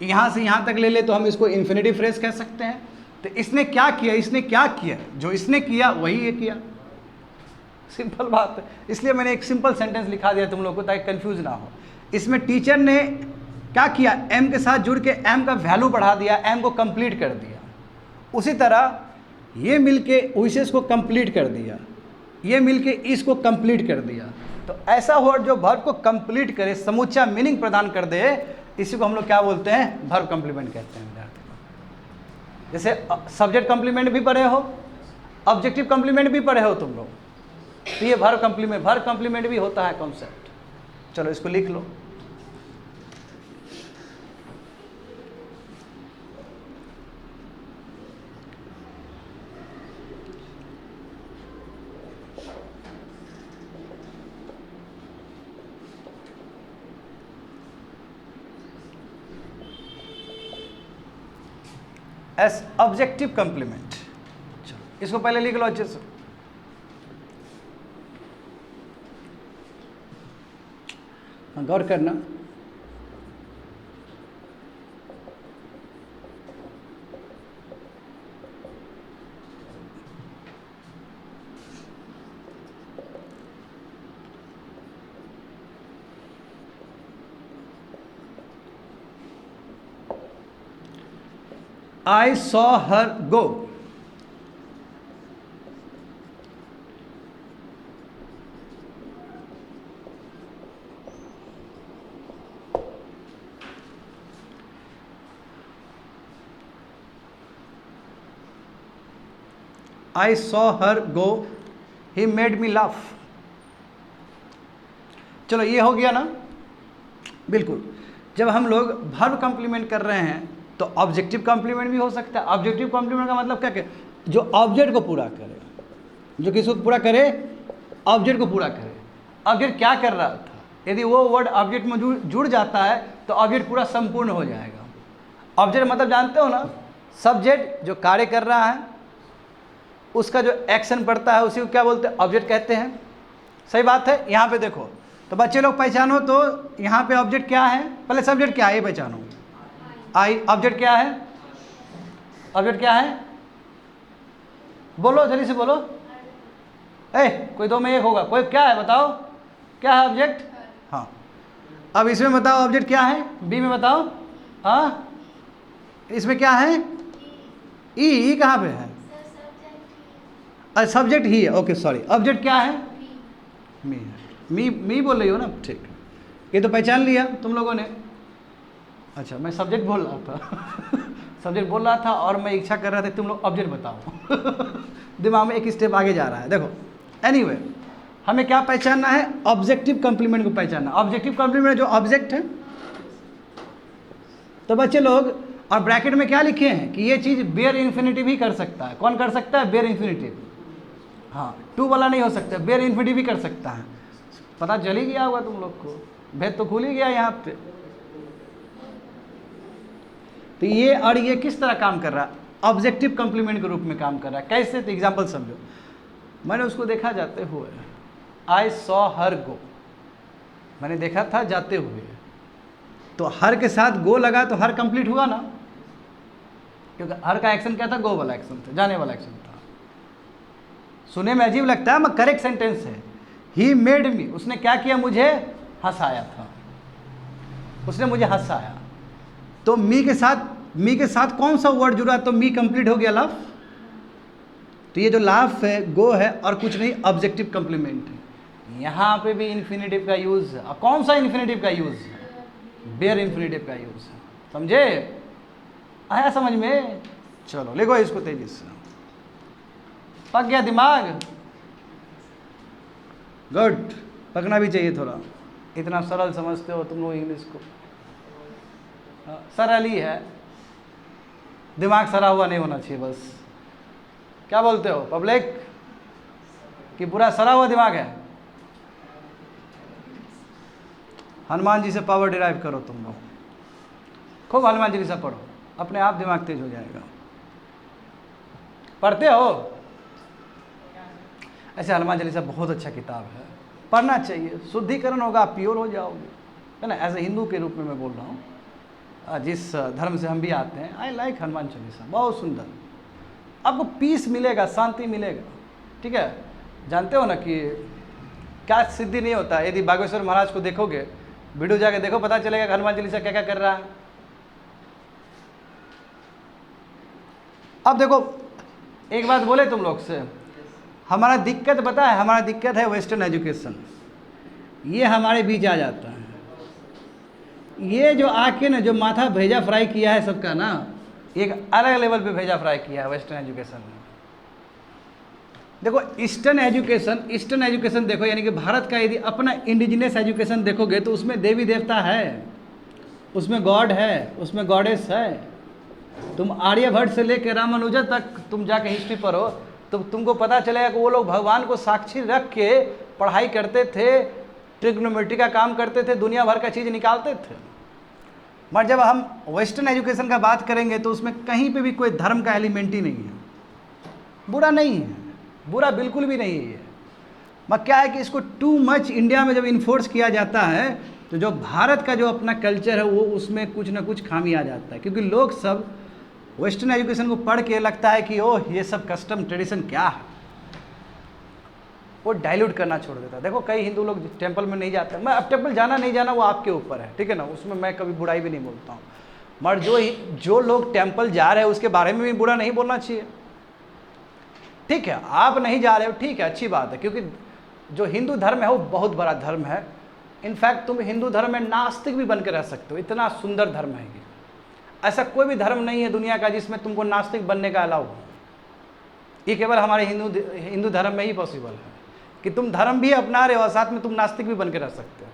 यहां से यहां तक ले ले तो हम इसको इन्फिनिटी फ्रेज कह सकते हैं। तो इसने क्या किया? इसने क्या किया? जो इसने किया वही ये किया। सिंपल बात है, इसलिए मैंने एक सिंपल सेंटेंस लिखा दिया तुम लोगों को ताकि कंफ्यूज ना हो। इसमें टीचर ने क्या किया? एम के साथ जुड़ के एम का वैल्यू बढ़ा दिया, एम को कंप्लीट कर दिया। उसी तरह ये मिलके विशेष को कंप्लीट कर दिया, ये मिलके इसको कंप्लीट कर दिया। तो ऐसा वर्ड जो वर्ब को कंप्लीट करे, समूचा मीनिंग प्रदान कर दे, इसी को हम लोग क्या बोलते हैं? वर्ब कंप्लीमेंट कहते हैं। जैसे सब्जेक्ट कंप्लीमेंट भी पढ़े हो, ऑब्जेक्टिव कंप्लीमेंट भी पढ़े हो तुम लोग, तो ये वर्ब कंप्लीमेंट भी होता है कॉन्सेप्ट। चलो इसको लिख लो। S objective complement. चलो इसको पहले लिख लो अच्छे से। गौर करना, I saw her go. I saw her go. He made me laugh. चलो ये हो गया ना। बिल्कुल, जब हम लोग वर्ब कंप्लीमेंट कर रहे हैं तो ऑब्जेक्टिव कॉम्प्लीमेंट भी हो सकता है। ऑब्जेक्टिव कॉम्प्लीमेंट का मतलब क्या है? जो ऑब्जेक्ट को पूरा करे, जो किसको पूरा करे? ऑब्जेक्ट को पूरा करे। ऑब्जेक्ट क्या कर रहा था, यदि वो वर्ड ऑब्जेक्ट में जुड़ जाता है तो ऑब्जेक्ट पूरा संपूर्ण हो जाएगा। ऑब्जेक्ट मतलब जानते हो ना, सब्जेक्ट जो कार्य कर रहा है, उसका जो एक्शन पड़ता है उसी को क्या बोलते हैं? ऑब्जेक्ट कहते हैं। सही बात है। यहाँ पे देखो तो बच्चे लोग पहचानो, तो यहाँ पे ऑब्जेक्ट क्या है? पहले सब्जेक्ट क्या है ये पहचानो। आई। ऑब्जेक्ट क्या है? ऑब्जेक्ट क्या है? बोलो जल्दी से बोलो। कोई दो में एक होगा, कोई क्या है बताओ? क्या है ऑब्जेक्ट? हाँ, अब इसमें बताओ ऑब्जेक्ट क्या है? बी में बताओ। हाँ, इसमें क्या है? ई कहाँ पे है? सब्जेक्ट ही है। ओके सॉरी, ऑब्जेक्ट क्या है? मी है। मी बोल रही हो ना? ठीक, ये तो पहचान लिया तुम लोगों ने। अच्छा, मैं सब्जेक्ट बोल रहा था सब्जेक्ट बोल रहा था और मैं इच्छा कर रहा था तुम लोग ऑब्जेक्ट बताओ दिमाग में एक स्टेप आगे जा रहा है। देखो एनीवे, हमें क्या पहचानना है? ऑब्जेक्टिव कॉम्प्लीमेंट को पहचानना। ऑब्जेक्टिव कॉम्प्लीमेंट जो ऑब्जेक्ट है, तो बच्चे लोग और ब्रैकेट में क्या लिखे हैं कि ये चीज़ बेयर इन्फिनिटिव ही कर सकता है। कौन कर सकता है? Bear infinitive. हाँ, टू वाला नहीं हो सकता, बेयर इन्फिनिटिव भी कर सकता है। पता चल ही गया होगा तुम लोग को, भेद तो खुल ही गया यहाँ पे। तो ये और ये किस तरह काम कर रहा है? ऑब्जेक्टिव कॉम्प्लीमेंट के रूप में काम कर रहा है। कैसे? तो एग्जाम्पल समझो। मैंने उसको देखा जाते हुए, आई सॉ हर गो, मैंने देखा था जाते हुए। तो हर के साथ गो लगा तो हर कंप्लीट हुआ ना, क्योंकि हर का एक्शन क्या था, गो वाला एक्शन था, जाने वाला एक्शन था। सुने में अजीब लगता है मगर करेक्ट सेंटेंस है। ही मेड मी, उसने क्या किया, मुझे हंसाया था, उसने मुझे हंसाया। तो मी के साथ कौन सा वर्ड जुड़ा, तो मी कंप्लीट हो गया, लाफ। तो ये जो लाफ है, गो है और कुछ नहीं, ऑब्जेक्टिव कंप्लीमेंट है। यहाँ पे भी इन्फिनेटिव का यूज है। कौन सा इन्फिनेटिव का यूज है, बेयर इन्फिनेटिव का यूज है। समझे, आया समझ में? चलो लिखो इसको तेजी से, पक गया दिमाग? गुड, पकना भी चाहिए थोड़ा, इतना सरल समझते हो तुम लोग इंग्लिश को। सरल ही है, दिमाग सरा हुआ नहीं होना चाहिए बस। क्या बोलते हो पब्लिक, कि पूरा सरा हुआ दिमाग है? हनुमान जी से पावर डिराइव करो तुम लोग, खूब हनुमान जी से पढ़ो, अपने आप दिमाग तेज हो जाएगा। पढ़ते हो? ऐसे हनुमान चालीसा बहुत अच्छा किताब है, पढ़ना चाहिए, शुद्धिकरण होगा, प्योर हो जाओगे, है ना। एज ए हिंदू के रूप में मैं बोल रहा हूँ, जिस धर्म से हम भी आते हैं, आई लाइक हनुमान चालीसा, बहुत सुंदर। आपको पीस मिलेगा, शांति मिलेगा, ठीक है। जानते हो ना कि क्या सिद्धि नहीं होता, यदि बागेश्वर महाराज को देखोगे, वीडियो जाके देखो, पता चलेगा कि हनुमान चालीसा क्या क्या कर रहा है। अब देखो एक बात बोले तुम लोग से, हमारा दिक्कत पता है, हमारा दिक्कत है वेस्टर्न एजुकेशन। ये हमारे बीच आ जाता है, ये जो आके ना जो माथा भेजा फ्राई किया है सबका ना, एक अलग लेवल पे भेजा फ्राई किया है वेस्टर्न एजुकेशन ने। देखो ईस्टर्न एजुकेशन देखो, यानी कि भारत का यदि अपना इंडिजिनियस एजुकेशन देखोगे तो उसमें देवी देवता है, उसमें गॉड है, उसमें गॉडेस है। तुम आर्यभट्ट से लेकर रामानुजन तक तुम जाके हिस्ट्री पढ़ो तो तुमको पता चलेगा कि वो लोग भगवान को साक्षी रख के पढ़ाई करते थे, ट्रिग्नोमेट्री का काम करते थे, दुनिया भर का चीज़ निकालते थे। मगर जब हम वेस्टर्न एजुकेशन का बात करेंगे तो उसमें कहीं पे भी कोई धर्म का एलिमेंट ही नहीं है। बुरा नहीं है, बुरा बिल्कुल भी नहीं है, मगर क्या है कि इसको टू मच इंडिया में जब इन्फोर्स किया जाता है तो जो भारत का जो अपना कल्चर है वो उसमें कुछ ना कुछ खामी आ जाता है, क्योंकि लोग सब वेस्टर्न एजुकेशन को पढ़ के लगता है कि ओह ये सब कस्टम ट्रेडिशन क्या है, वो डाइल्यूट करना छोड़ देता है। देखो कई हिंदू लोग टेंपल में नहीं जाते, मैं अब टेंपल जाना नहीं जाना वो आपके ऊपर है, ठीक है ना, उसमें मैं कभी बुराई भी नहीं बोलता हूँ। मगर जो लोग टेंपल जा रहे हैं उसके बारे में भी बुरा नहीं बोलना चाहिए, ठीक है। आप नहीं जा रहे हो, ठीक है, अच्छी बात है, क्योंकि जो हिंदू धर्म है वो बहुत बड़ा धर्म है। इनफैक्ट तुम हिंदू धर्म में नास्तिक भी बन के रह सकते हो, इतना सुंदर धर्म है ये। ऐसा कोई भी धर्म नहीं है दुनिया का जिसमें तुमको नास्तिक बनने का अलाउ हो। ये केवल हमारे हिंदू धर्म में ही पॉसिबल है कि तुम धर्म भी अपना रहे हो और साथ में तुम नास्तिक भी बन के रह सकते हो।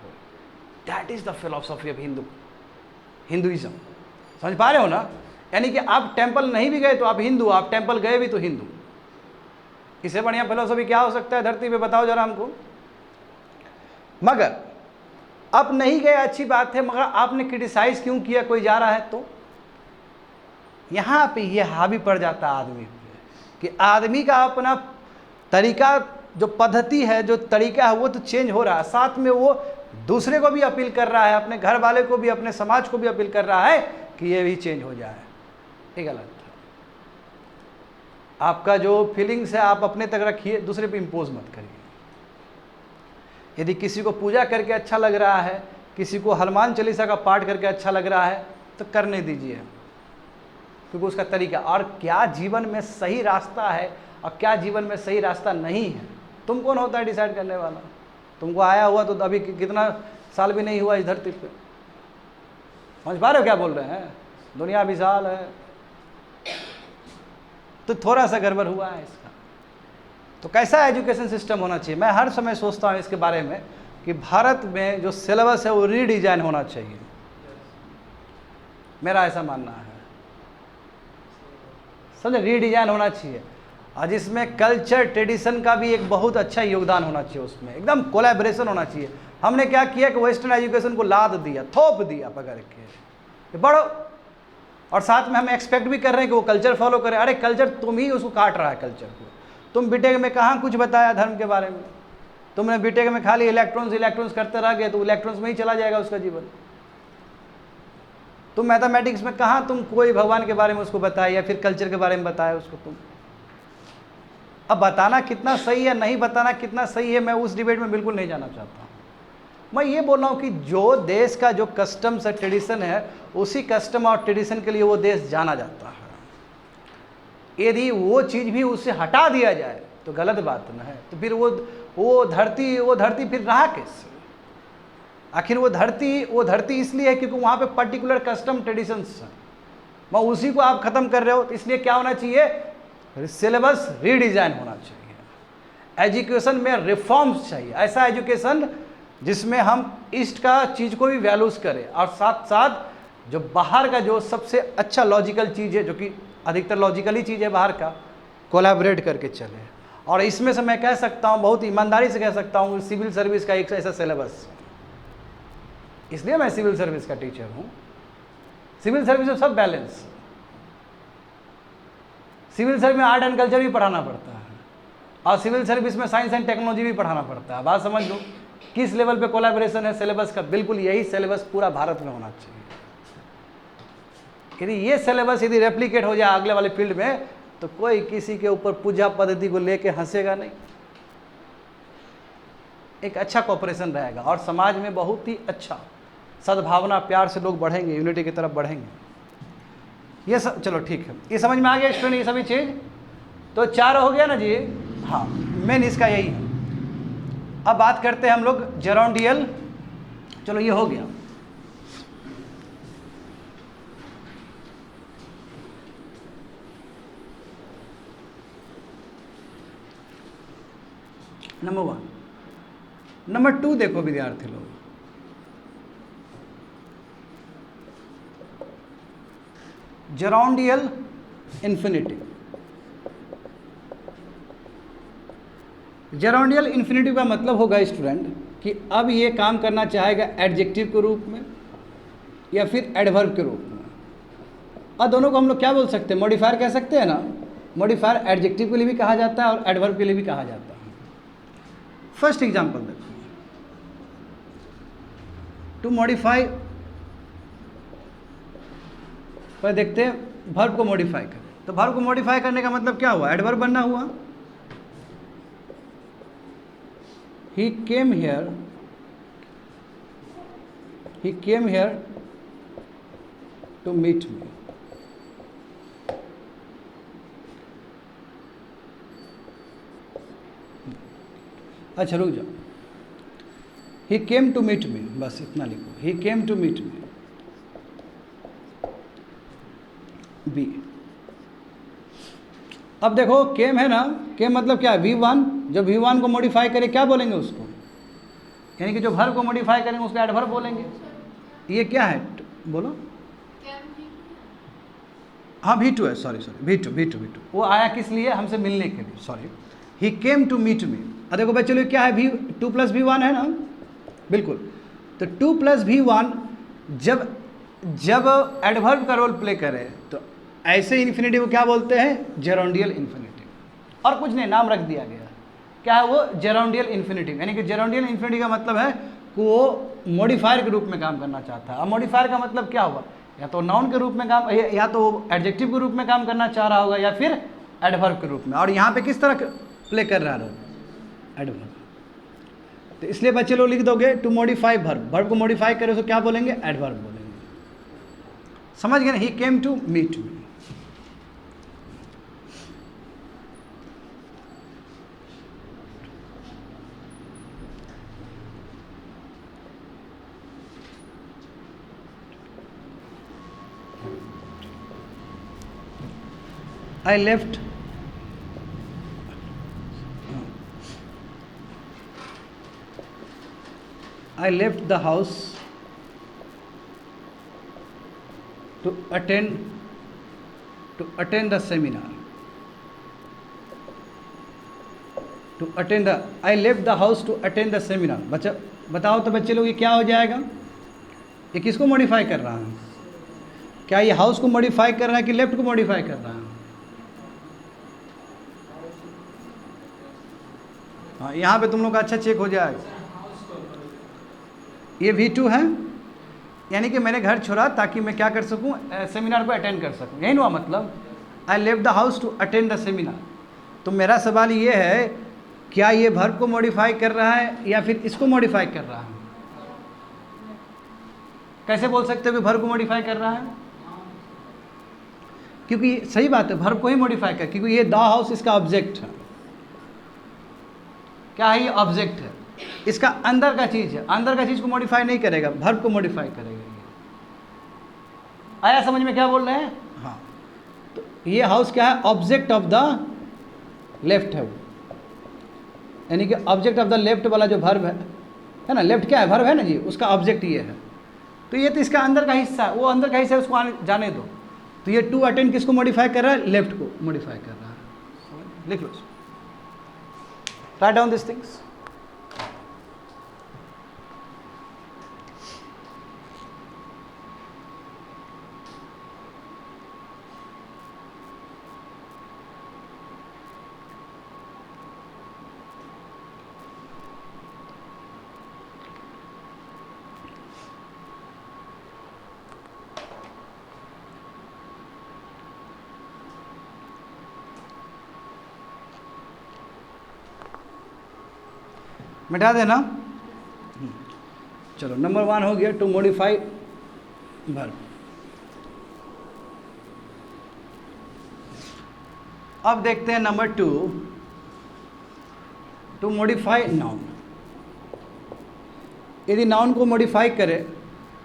That is the philosophy of Hinduism. समझ पा रहे हो ना? यानी कि आप टेंपल नहीं भी गए तो आप हिंदू, आप टेंपल गए भी तो हिंदू। इससे बढ़िया फिलॉसफी क्या हो सकता है धरती पे, बताओ जरा हमको। मगर आप नहीं गए, अच्छी बात है, मगर आपने क्रिटिसाइज क्यों किया? कोई जा रहा है तो यहाँ पे ये हावी पड़ जाता है आदमी पे कि आदमी का अपना तरीका, जो पद्धति है, जो तरीका है, वो तो चेंज हो रहा है, साथ में वो दूसरे को भी अपील कर रहा है, अपने घर वाले को भी, अपने समाज को भी अपील कर रहा है कि ये भी चेंज हो जाए। ये गलत है। आपका जो फीलिंग्स है आप अपने तक रखिए, दूसरे पे इम्पोज मत करिए। यदि किसी को पूजा करके अच्छा लग रहा है, किसी को हनुमान चालीसा का पाठ करके अच्छा लग रहा है तो करने दीजिए, क्योंकि उसका तरीका और क्या जीवन में सही रास्ता है और क्या जीवन में सही रास्ता नहीं है, तुम कौन होता है डिसाइड करने वाला? तुमको आया हुआ तो अभी कितना साल भी नहीं हुआ इस धरती पे। समझ पा रहे हो क्या बोल रहे हैं? दुनिया विशाल है तो थोड़ा सा गड़बड़ हुआ है इसका। तो कैसा एजुकेशन सिस्टम होना चाहिए? मैं हर समय सोचता हूँ इसके बारे में कि भारत में जो सिलेबस है वो रीडिजाइन होना चाहिए, मेरा ऐसा मानना है। समझे? रीडिजाइन होना चाहिए और जिसमें कल्चर ट्रेडिशन का भी एक बहुत अच्छा योगदान होना चाहिए, उसमें एकदम कोलैबोरेशन होना चाहिए। हमने क्या किया कि वेस्टर्न एजुकेशन को लाद दिया, थोप दिया पकड़ के, बढ़ो, और साथ में हम एक्सपेक्ट भी कर रहे हैं कि वो कल्चर फॉलो करे। अरे कल्चर तुम ही उसको काट रहा है, कल्चर को तुम बीटेक में कहाँ कुछ बताया धर्म के बारे में? तुमने बीटेक में खाली इलेक्ट्रॉन्स करते रह गए तो इलेक्ट्रॉन्स में ही चला जाएगा उसका जीवन। तुम मैथमेटिक्स में कहाँ तुम कोई भगवान के बारे में उसको बताया या फिर कल्चर के बारे में बताया उसको तुम? अब बताना कितना सही है, नहीं बताना कितना सही है, मैं उस डिबेट में बिल्कुल नहीं जाना चाहता हूँ। मैं ये बोल रहा हूँ कि जो देश का जो कस्टम्स और ट्रेडिशन है, उसी कस्टम और ट्रेडिशन के लिए वो देश जाना जाता है। यदि वो चीज़ भी उससे हटा दिया जाए तो गलत बात न है। तो फिर वो धरती फिर रहा कैसे? आखिर वो धरती इसलिए है क्योंकि वहाँ पे पर्टिकुलर कस्टम ट्रेडिशंस हैं, मैं उसी को आप ख़त्म कर रहे हो। तो इसलिए क्या होना चाहिए? सिलेबस रीडिज़ाइन होना चाहिए, एजुकेशन में रिफॉर्म्स चाहिए, ऐसा एजुकेशन जिसमें हम ईस्ट का चीज़ को भी वैल्यूज़ करें और साथ साथ जो बाहर का जो सबसे अच्छा लॉजिकल चीज़ है, जो कि अधिकतर लॉजिकली चीज़ है बाहर का, कोलैबोरेट करके चले। और इसमें से मैं कह सकता हूँ, बहुत ईमानदारी से कह सकता हूँ, सिविल सर्विस का एक ऐसा सिलेबस, इसलिए मैं सिविल सर्विस का टीचर हूँ। सिविल सर्विस में सब बैलेंस, सिविल सर्विस में आर्ट एंड कल्चर भी पढ़ाना पड़ता है और सिविल सर्विस में साइंस एंड टेक्नोलॉजी भी पढ़ाना पड़ता है। बात समझ लो किस लेवल पे कोलैबोरेशन है सिलेबस का। बिल्कुल यही सिलेबस पूरा भारत में होना चाहिए। यदि ये सिलेबस यदि रेप्लिकेट हो जाए अगले वाले फील्ड में तो कोई किसी के ऊपर पूजा पद्धति को लेके हंसेगा नहीं। एक अच्छा कोऑपरेशन रहेगा और समाज में बहुत ही अच्छा सद्भावना, प्यार से लोग बढ़ेंगे, यूनिटी की तरफ बढ़ेंगे। ये सब चलो ठीक है, ये समझ में आ गया स्टूडेंट, ये सभी चीज़। तो 4 हो गया ना जी। हाँ, मेन इसका यही है। अब बात करते हैं हम लोग जेरोंडियल। चलो ये हो गया। नंबर 1। नंबर 2 देखो विद्यार्थी लोग, जेरोंडियल इन्फिनिटिव। जेरोंडियल इन्फिनिटिव का मतलब होगा स्टूडेंट कि अब ये काम करना चाहेगा एडजेक्टिव के रूप में या फिर एडवर्ब के रूप में। और दोनों को हम लोग क्या बोल सकते हैं? मॉडिफायर कह सकते हैं ना। मॉडिफायर एडजेक्टिव के लिए भी कहा जाता है और एडवर्ब के लिए भी कहा जाता है। फर्स्ट एग्जांपल देखो, टू मॉडिफाई, पर देखते हैं वर्ब को मॉडिफाई करें। तो वर्ब को मॉडिफाई करने का मतलब क्या हुआ? एडवर्ब बनना हुआ। He came here to meet me. अच्छा रुक जाओ, He came to meet me, बस इतना लिखो। He came to meet me, B। अब देखो केम है ना, केम मतलब क्या है? V1। जब V1 को मॉडिफाई करें क्या बोलेंगे उसको? यानी कि जो वर्ब को मॉडिफाई करेंगे उसको एडवर्ब बोलेंगे। ये क्या है बोलो? हाँ V2 है, सॉरी V2। वो आया किस लिए? हमसे मिलने के लिए, sorry. He came to meet me. अब देखो बच्चों लोग क्या है? 2 + V1 है ना, बिल्कुल। तो 2 + V1 जब एडवर्ब का रोल प्ले करे तो ऐसे इन्फिनिटिव को क्या बोलते हैं? जेरोंडियल इन्फिनिटिव। और कुछ नहीं, नाम रख दिया गया। क्या है वो? जेरोंडियल इन्फिनिटिव। यानी कि जेरोंडियल इन्फिनिटिव का मतलब है कि वो मॉडिफायर के रूप में काम करना चाहता है। अब मॉडिफायर का मतलब क्या हुआ? या तो नाउन के रूप में काम, या तो एडजेक्टिव के रूप में काम करना चाह रहा होगा, या फिर एडवर्ब के रूप में। और यहाँ पे किस तरह प्ले कर रहा है? एडवर्ब। तो इसलिए बच्चे लोग लिख दोगे टू मॉडिफाई वर्ब। वर्ब को मॉडिफाई करे तो क्या बोलेंगे? एडवर्ब बोलेंगे। समझ गए ना? He came to meet me. I left the house to attend the seminar. I left the house to attend the seminar। बच्चा बताओ तो बच्चे लोग ये क्या हो जाएगा? ये किसको मॉडिफाई कर रहा है? क्या ये हाउस को मॉडिफाई कर रहा है कि लेफ्ट को मॉडिफाई कर रहा है? हाँ, यहाँ पे तुम लोग का अच्छा चेक हो जाएगा। ये V2 है, यानी कि मैंने घर छोड़ा ताकि मैं क्या कर सकूँ, सेमिनार को अटेंड कर सकूँ, यही हुआ मतलब। I leave the house to attend the seminar. तो मेरा सवाल ये है, क्या ये वर्ब को मॉडिफाई कर रहा है या फिर इसको मॉडिफाई कर रहा है? कैसे बोल सकते हो कि वर्ब को मॉडिफाई कर रहा है? क्योंकि सही बात है, वर्ब को ही मॉडिफाई कर, क्योंकि ये द हाउस इसका ऑब्जेक्ट है। क्या है ये? ऑब्जेक्ट है, इसका अंदर का चीज है, अंदर का चीज को मॉडिफाई नहीं करेगा, वर्ब को मॉडिफाई करेगा। आया समझ में क्या बोल रहे हैं? हाँ, तो ये हाउस क्या है? ऑब्जेक्ट ऑफ द लेफ्ट है वो, यानी कि ऑब्जेक्ट ऑफ द लेफ्ट वाला जो वर्ब है ना, लेफ्ट क्या है? वर्ब है ना जी, उसका ऑब्जेक्ट ये है। तो ये तो इसका अंदर का हिस्सा है, वो अंदर का हिस्सा है, उसको जाने दो। तो ये टू अटेंड किसको मॉडिफाई कर रहा है? लेफ्ट को मॉडिफाई कर रहा है। लिख लो, राइट डाउन दिस थिंग्स। मिटा देना। चलो, नंबर 1 हो गया, टू मॉडिफाई वर्ब। अब देखते हैं नंबर 2, टू मॉडिफाई नाउन। यदि नाउन को मॉडिफाई करे,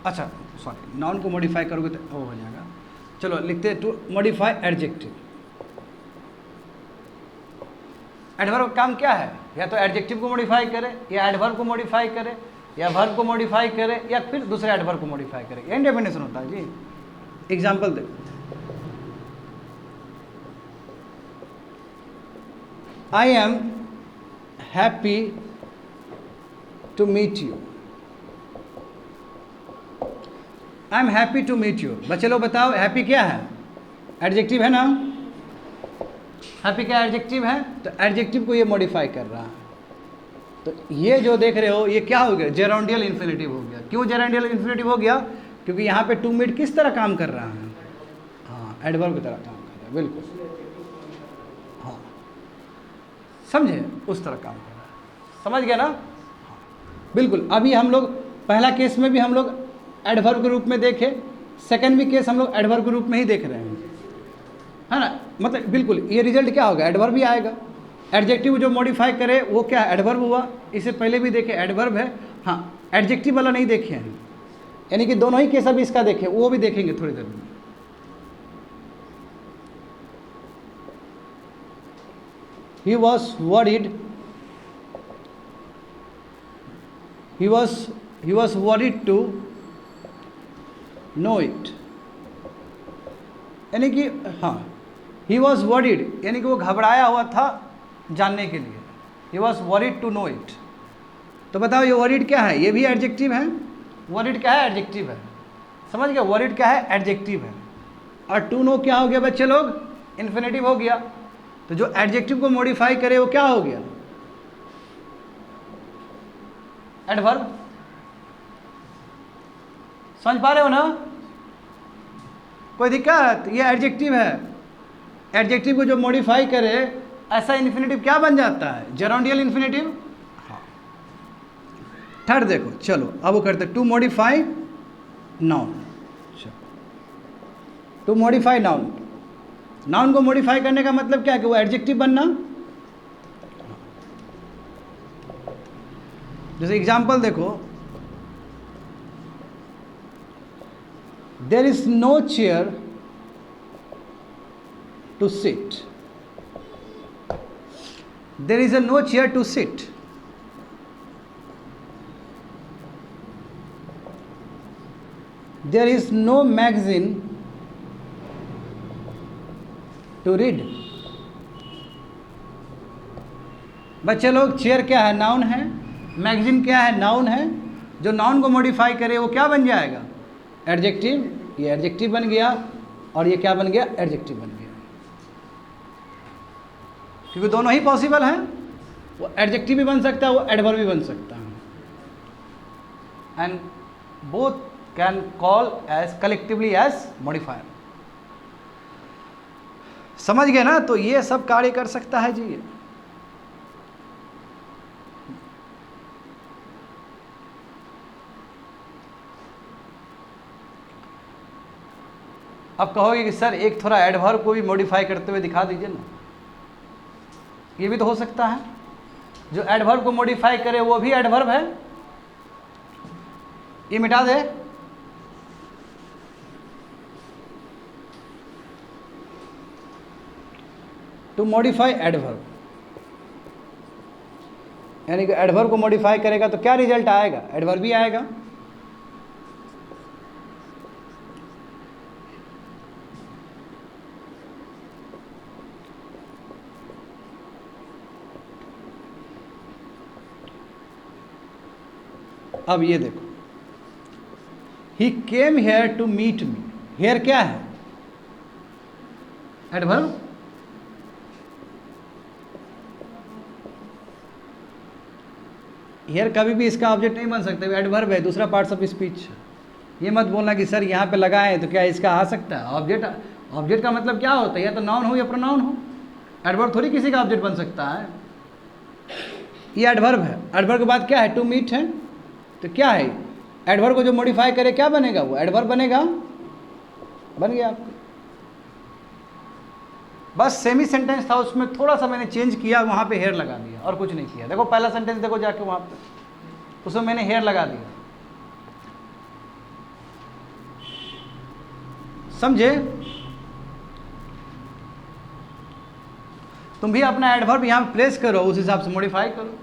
अच्छा सॉरी, नाउन को मॉडिफाई करोगे तो वो हो जाएगा। चलो लिखते हैं, टू मॉडिफाई एडजेक्टिव। एडवर्ब का काम क्या है? या तो एडजेक्टिव को मॉडिफाई करे, या एडवर्ब को मॉडिफाई करे, या वर्ब को मॉडिफाई करे, या फिर दूसरे एडवर्ब को मॉडिफाई करे। यही डेफिनेशन होता है जी। एग्जांपल देखो, I am happy to meet you. I am happy to meet you. बच्चे लोग बताओ, हैप्पी क्या है? एडजेक्टिव है ना? हैप्पी क्या एडजेक्टिव है? तो एडजेक्टिव को ये मॉडिफाई कर रहा है। तो ये जो देख रहे हो, ये क्या हो गया? जेरोंडियल इन्फिनेटिव हो गया। क्यों जेरोंडियल इन्फिनेटिव हो गया? क्योंकि यहाँ पे टू मीट किस तरह काम कर रहा है? हाँ, एडवर्ब की तरह काम कर रहा है, बिल्कुल। हाँ, समझे? उस तरह काम कर रहा है, समझ गया ना? हाँ, बिल्कुल। अभी हम लोग पहला केस में भी हम लोग एडवर्ब के रूप में देखे, सेकंड भी केस हम लोग एडवर्ब के रूप में ही देख रहे हैं, है ना? मतलब बिल्कुल ये रिजल्ट क्या होगा? एडवर्ब ही आएगा। एडजेक्टिव जो मॉडिफाई करे वो क्या है? एडवर्ब हुआ। इसे पहले भी देखे, एडवर्ब है। हाँ, एडजेक्टिव वाला नहीं देखे हैं, यानी कि दोनों ही केस अभी इसका देखें, वो भी देखेंगे थोड़ी देर में। He was worried. He was worried to know it. यानी कि हाँ, he was worried यानी कि वो घबराया हुआ था जानने के लिए। He was worried to know it. तो बताओ ये worried क्या है? ये भी एडजेक्टिव है। worried क्या है? एडजेक्टिव है। समझ गए? worried क्या है? एडजेक्टिव है। और to know क्या हो गया बच्चे लोग? इन्फिनेटिव हो गया। तो जो एडजेक्टिव को मॉडिफाई करे वो क्या हो गया? एडवर्ब। समझ पा रहे हो ना? कोई दिक्कत? ये एडजेक्टिव है, एडजेक्टिव को जो मॉडिफाई करे ऐसा इन्फिनेटिव क्या बन जाता है? जेरोंडियल इन्फिनेटिव। हाँ, थर्ड देखो, चलो अब वो करते to modify noun. To modify noun, noun को मॉडिफाई करने का मतलब क्या है? कि वो एडजेक्टिव बनना। जैसे एग्जांपल देखो, there is no chair to sit. There is no chair to sit. There is no magazine to read. बच्चे लोग, चेयर क्या है? नाउन है। मैगजीन क्या है? नाउन है। जो नाउन को मॉडिफाई करे वो क्या बन जाएगा? एडजेक्टिव। ये एडजेक्टिव बन गया और ये क्या बन गया? एडजेक्टिव बन गया, क्योंकि दोनों ही पॉसिबल हैं। वो एडजेक्टिव भी बन सकता है, वो एडवर्ब भी बन सकता है, and both can call as collectively as modifier. समझ गए ना? तो ये सब कार्य कर सकता है जी। अब कहोगे कि सर एक थोड़ा एडवर्ब को भी मॉडिफाई करते हुए दिखा दीजिए ना। ये भी तो हो सकता है, जो एडवर्ब को मॉडिफाई करे वो भी एडवर्ब है। ये मिटा दे, टू मॉडिफाई एडवर्ब, यानी कि एडवर्ब को मॉडिफाई करेगा तो क्या रिजल्ट आएगा? एडवर्ब भी आएगा। अब ये देखो, he came here to meet me. Here क्या है? एडवर्ब। हेयर कभी भी इसका ऑब्जेक्ट नहीं बन सकता, एडवर्ब है, दूसरा पार्ट्स ऑफ स्पीच। ये मत बोलना कि सर यहाँ पे लगा है तो क्या इसका आ सकता है ऑब्जेक्ट। ऑब्जेक्ट का मतलब क्या होता है? या तो नाउन हो या प्रोनाउन हो। एडवर्ब थोड़ी किसी का ऑब्जेक्ट बन सकता है। ये एडवर्ब है। एडवर्ब के बाद क्या है? टू मीट है, तो क्या है? एडवर्ब को जो मॉडिफाई करे क्या बनेगा? वो एडवर्ब बनेगा। बन गया आपको। बस सेमी सेंटेंस था, उसमें थोड़ा सा मैंने चेंज किया, वहाँ पे हेयर लगा दिया और कुछ नहीं किया। देखो पहला सेंटेंस देखो जाके वहाँ पे, उसमें मैंने हेयर लगा दिया। समझे? तुम भी अपना एडवर्ब यहाँ प्लेस करो, उस हिसाब से मॉडिफाई करो।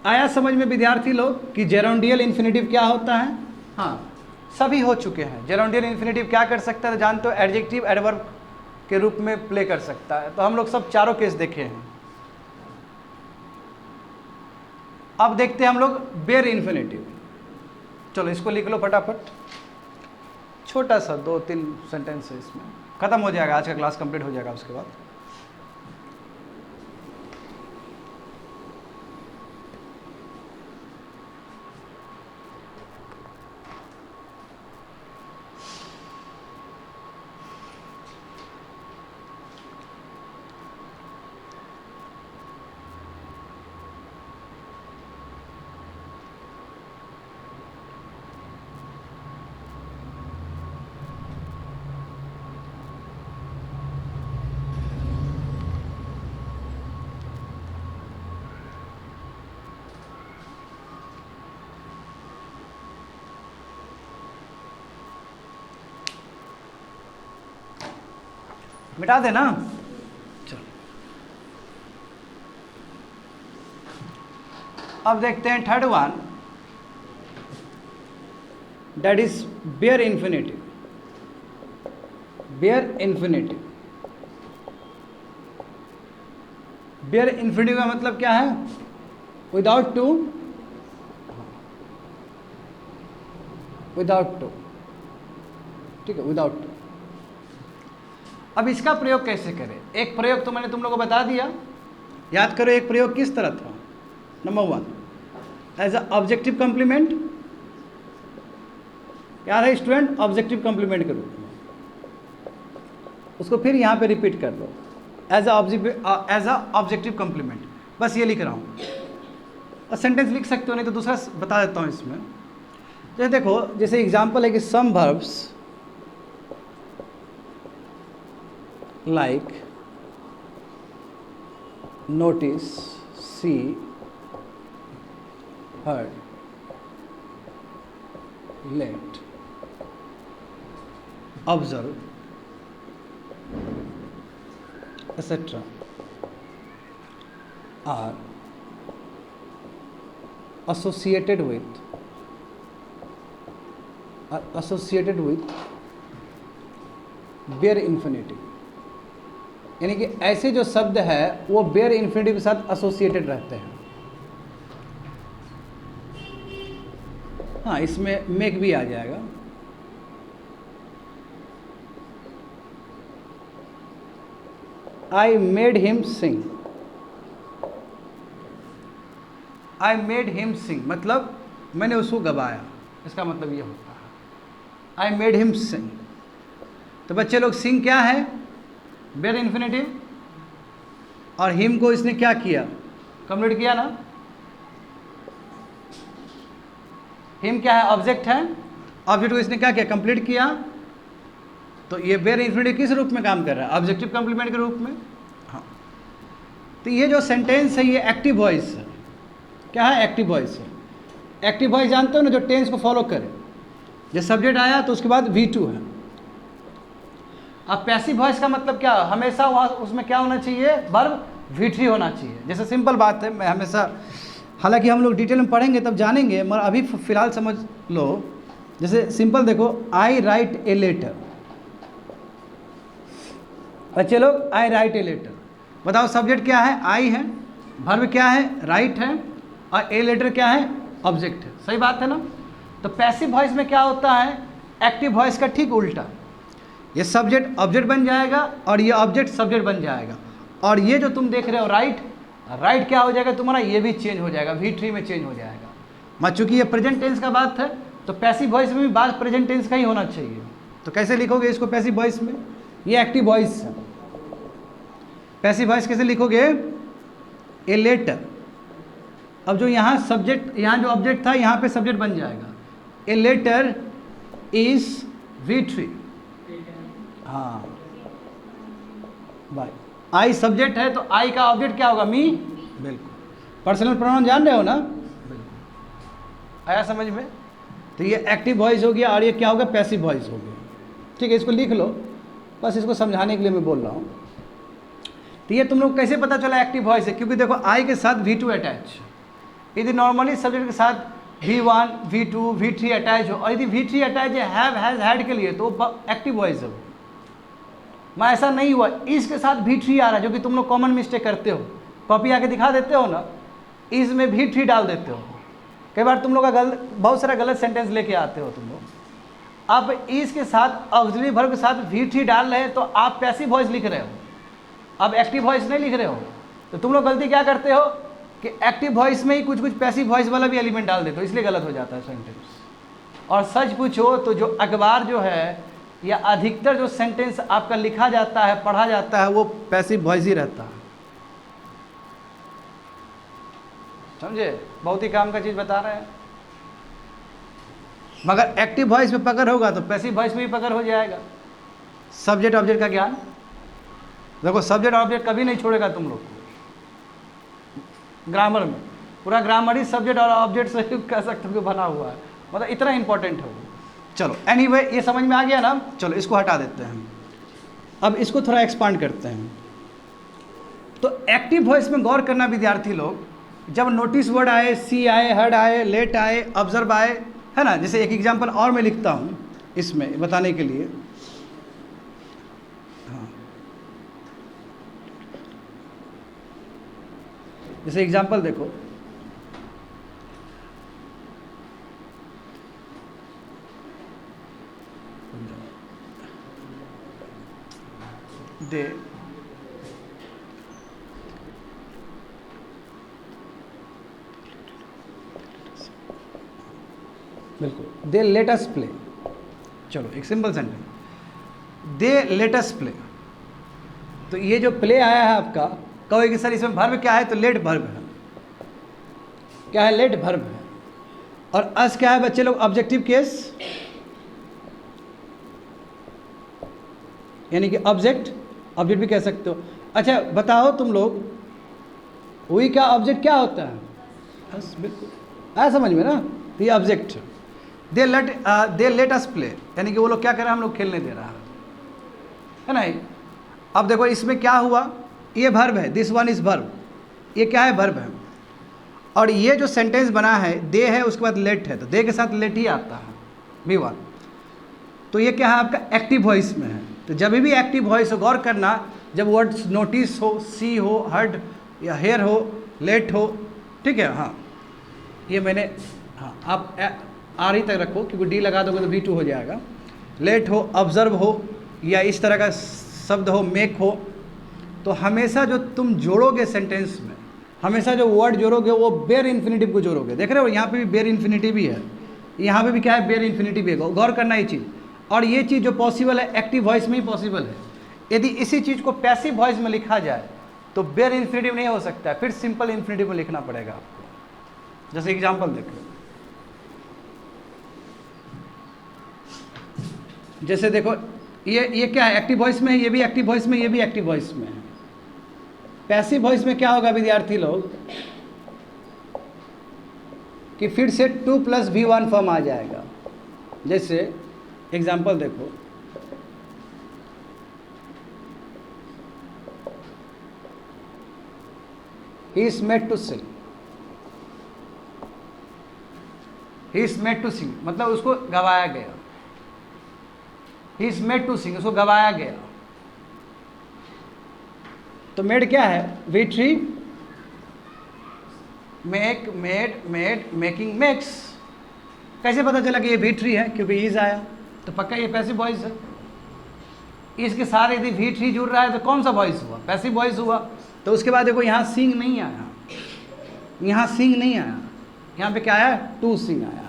आया समझ में विद्यार्थी लोग कि जेरोंडियल इन्फिनेटिव क्या होता है? हाँ, सभी हो चुके हैं। जेरोंडियल इन्फिनेटिव क्या कर सकता है तो जानते हो? एडजेक्टिव एडवर्ब के रूप में प्ले कर सकता है। तो हम लोग सब चारों केस देखे हैं। अब देखते हैं हम लोग बेयर इन्फिनेटिव। चलो इसको लिख लो फटाफट, छोटा सा 2-3 सेंटेंस है, इसमें खत्म हो जाएगा, आज का क्लास कंप्लीट हो जाएगा उसके बाद। मिटा देना। चलो अब देखते हैं third one, that is bare infinitive. Bare infinitive, bare infinitive का मतलब क्या है? विदाउट टू, विदाउट टू, ठीक है, विदाउट टू। अब इसका प्रयोग कैसे करें? एक प्रयोग तो मैंने तुम लोगों को बता दिया, याद करो। एक प्रयोग किस तरह था? Number 1 as a objective complement. याद है स्टूडेंट? ऑब्जेक्टिव कॉम्प्लीमेंट के रूप में उसको फिर यहाँ पे रिपीट कर लो, एज अ ऑब्जेक्टिव कॉम्प्लीमेंट। बस ये लिख रहा हूँ, और सेंटेंस लिख सकते हो, नहीं तो दूसरा बता देता हूँ इसमें। जैसे देखो, जैसे एग्जाम्पल है कि some verbs like notice, see, heard, let, observe, etc. are associated with bare infinitive. यानी कि ऐसे जो शब्द है वो बेयर इन्फिनेटिव के साथ एसोसिएटेड रहते हैं। हाँ, इसमें मेक भी आ जाएगा। I made him Singh, I made him सिंग मतलब मैंने उसको गवाया, इसका मतलब ये होता है आई मेड हिम सिंग। तो बच्चे लोग सिंग क्या है? बेर इन्फिनेटिव, और हिम को इसने क्या किया? कंप्लीट किया ना। हिम क्या है? ऑब्जेक्ट है, ऑब्जेक्ट को इसने क्या किया? कंप्लीट किया। तो ये बेर इन्फिनेटिव किस रूप में काम कर रहा है? ऑब्जेक्टिव कंप्लीमेंट के रूप में। हाँ, तो ये जो सेंटेंस है ये एक्टिव वॉइस है। क्या है? एक्टिव वॉइस है। एक्टिव वॉइस जानते हो ना, जो टेंस को फॉलो करे। जब सब्जेक्ट आया तो उसके बाद V2 है। अब पैसिव वॉइस का मतलब क्या? हमेशा वहाँ उसमें क्या होना चाहिए? वर्ब V3 होना चाहिए। जैसे सिंपल बात है, मैं हमेशा, हालांकि हम लोग डिटेल में पढ़ेंगे तब जानेंगे, मगर अभी फ़िलहाल समझ लो। जैसे सिंपल देखो, आई राइट ए लेटर। बच्चे लोग, आई राइट ए लेटर, बताओ सब्जेक्ट क्या है? आई है, वर्ब क्या है? राइट है, और ए लेटर क्या है? ऑब्जेक्ट है। सही बात है ना। तो पैसिव वॉइस में क्या होता है? एक्टिव वॉइस का ठीक उल्टा। ये सब्जेक्ट ऑब्जेक्ट बन जाएगा और ये ऑब्जेक्ट सब्जेक्ट बन जाएगा, और ये जो तुम देख रहे हो राइट, राइट क्या हो जाएगा तुम्हारा? ये भी चेंज हो जाएगा, V3 में चेंज हो जाएगा। मैं चूंकि ये प्रेजेंट टेंस का बात है तो पैसिव वॉइस में भी बात प्रेजेंट टेंस का ही होना चाहिए। तो कैसे लिखोगे इसको पैसिव वॉइस में? ये एक्टिव वॉइस है। पैसिव वॉइस कैसे लिखोगे? A letter. अब जो यहाँ सब्जेक्ट, यहाँ जो ऑब्जेक्ट था यहाँ पे सब्जेक्ट बन जाएगा। A letter is V3। हाँ भाई, आई सब्जेक्ट है तो आई का ऑब्जेक्ट क्या होगा? मी। बिल्कुल। पर्सनल प्रोनाउन जान रहे हो ना? बिल्कुल। आया समझ में? तो ये एक्टिव वॉइस हो गया और ये क्या होगा? पैसिव वॉइस हो गया। ठीक है, इसको लिख लो, बस इसको समझाने के लिए मैं बोल रहा हूँ। तो ये तुम लोग कैसे पता चला एक्टिव वॉइस है? क्योंकि देखो आई के साथ V2 अटैच, यदि नॉर्मली सब्जेक्ट के साथ V1, V2, V3 अटैच हो, और यदि V3 अटैच है हैव, हैज, हैड के लिए, तो एक्टिव वॉइस है। मैं ऐसा नहीं हुआ, इसके साथ V3 आ रहा है, जो कि तुम लोग कॉमन मिस्टेक करते हो। कॉपी आके दिखा देते हो ना, इसमें V3 डाल देते हो। कई बार तुम लोग का बहुत सारा गलत सेंटेंस लेके आते हो तुम लोग। अब इसके साथ ऑक्सिलरी वर्ब के साथ V3 डाल रहे हैं तो आप पैसिव वॉइस लिख रहे हो, अब एक्टिव वॉइस नहीं लिख रहे हो। तो तुम लोग गलती क्या करते हो कि एक्टिव वॉइस में ही कुछ कुछ पैसिव वॉइस वाला भी एलिमेंट डाल देते हो, इसलिए गलत हो जाता है सेंटेंस। और सच पूछो तो जो अखबार जो है या अधिकतर जो सेंटेंस आपका लिखा जाता है, पढ़ा जाता है, वो पैसिव वॉइस ही रहता है। समझे? बहुत ही काम का चीज़ बता रहे हैं। मगर एक्टिव वॉइस में पकड़ होगा तो पैसिव वॉइस में भी पकड़ हो जाएगा। सब्जेक्ट ऑब्जेक्ट का ज्ञान देखो, सब्जेक्ट ऑब्जेक्ट कभी नहीं छोड़ेगा तुम लोग को। ग्रामर में पूरा ग्रामर ही सब्जेक्ट और ऑब्जेक्ट से कह सकते हो कि बना हुआ है, मतलब इतना इंपॉर्टेंट है वो। चलो एनीवे, ये समझ में आ गया ना। चलो इसको हटा देते हैं, अब इसको थोड़ा एक्सपांड करते हैं। तो एक्टिव वॉइस में गौर करना विद्यार्थी लोग, जब नोटिस वर्ड आए, सी आए, हर्ड आए, लेट आए, ऑब्जर्व आए, है ना। जैसे एक एग्जांपल और मैं लिखता हूँ इसमें बताने के लिए। हाँ, जैसे एग्जांपल देखो, दे बिल्कुल, दे लेट अस प्ले। चलो एक सिंपल सेंटेंस, दे लेट अस प्ले। तो ये जो प्ले आया है आपका, कहोगे कि सर इसमें वर्ब क्या है? तो लेट वर्ब है। क्या है? लेट वर्ब है। और अस क्या है बच्चे लोग? ऑब्जेक्टिव केस, यानी कि ऑब्जेक्ट, ऑब्जेक्ट भी कह सकते हो। अच्छा बताओ तुम लोग, हुई का ऑब्जेक्ट क्या होता है? बस बिल्कुल आया समझ में ना। तो ये ऑब्जेक्ट है। दे लेट अस प्ले, यानी कि वो लोग क्या कर रहे हैं? हम लोग खेलने दे रहा है ना। अब देखो इसमें क्या हुआ, ये वर्ब है, दिस वन इज वर्ब। ये क्या है? वर्ब है। और ये जो सेंटेंस बना है, दे है, उसके बाद लेट है, तो दे के साथ लेट ही आता है, V1। तो ये क्या है? आपका एक्टिव वॉइस में है। तो जब भी एक्टिव वॉइस हो, गौर करना, जब वर्ड नोटिस हो, सी हो, हर्ड या हेयर हो, लेट हो, ठीक है। हाँ, ये मैंने, हाँ आप आर ही तक रखो, क्योंकि डी लगा दोगे तो V2 हो जाएगा। लेट हो, ऑब्जर्व हो, या इस तरह का शब्द हो, मेक हो, तो हमेशा जो तुम जोड़ोगे सेंटेंस में, हमेशा जो वर्ड जोड़ोगे वो बेयर इन्फिनिटिव को जोड़ोगे। देख रहे हो यहाँ पे भी बेयर इन्फिनिटिव भी है, यहाँ पे भी क्या है, बेयर इन्फिनिटिव भी है। गौर करना ये चीज़। और ये चीज़ जो पॉसिबल है एक्टिव वॉइस में ही पॉसिबल है। यदि इसी चीज़ को पैसिव वॉइस में लिखा जाए तो बेयर इन्फिनिटिव नहीं हो सकता है, फिर सिंपल इन्फिनिटिव में लिखना पड़ेगा आपको। जैसे एग्जाम्पल देखो, जैसे देखो ये क्या है, एक्टिव वॉइस में है, ये भी एक्टिव वॉइस में, ये भी एक्टिव वॉइस में है। पैसिव वॉइस में क्या होगा विद्यार्थी लोग, कि फिर से 2 + V1 फॉर्म आ जाएगा। जैसे एग्जाम्पल देखो, he is made to sing, he is made to sing मतलब उसको गवाया गया। He is made to sing, उसको गवाया गया। तो मेड क्या है, V3, make, made, making, makes. कैसे पता चला कि ये V3 है, क्योंकि इज आया, तो पक्का ये पैसिव वॉइस है। इसके साथ यदि V3 जुड़ रहा है तो कौन सा वॉइस हुआ, पैसिव वॉइस हुआ। तो उसके बाद देखो यहाँ सिंग नहीं आया, यहाँ सिंग नहीं आया, यहाँ पे क्या आया, टू सिंग आया।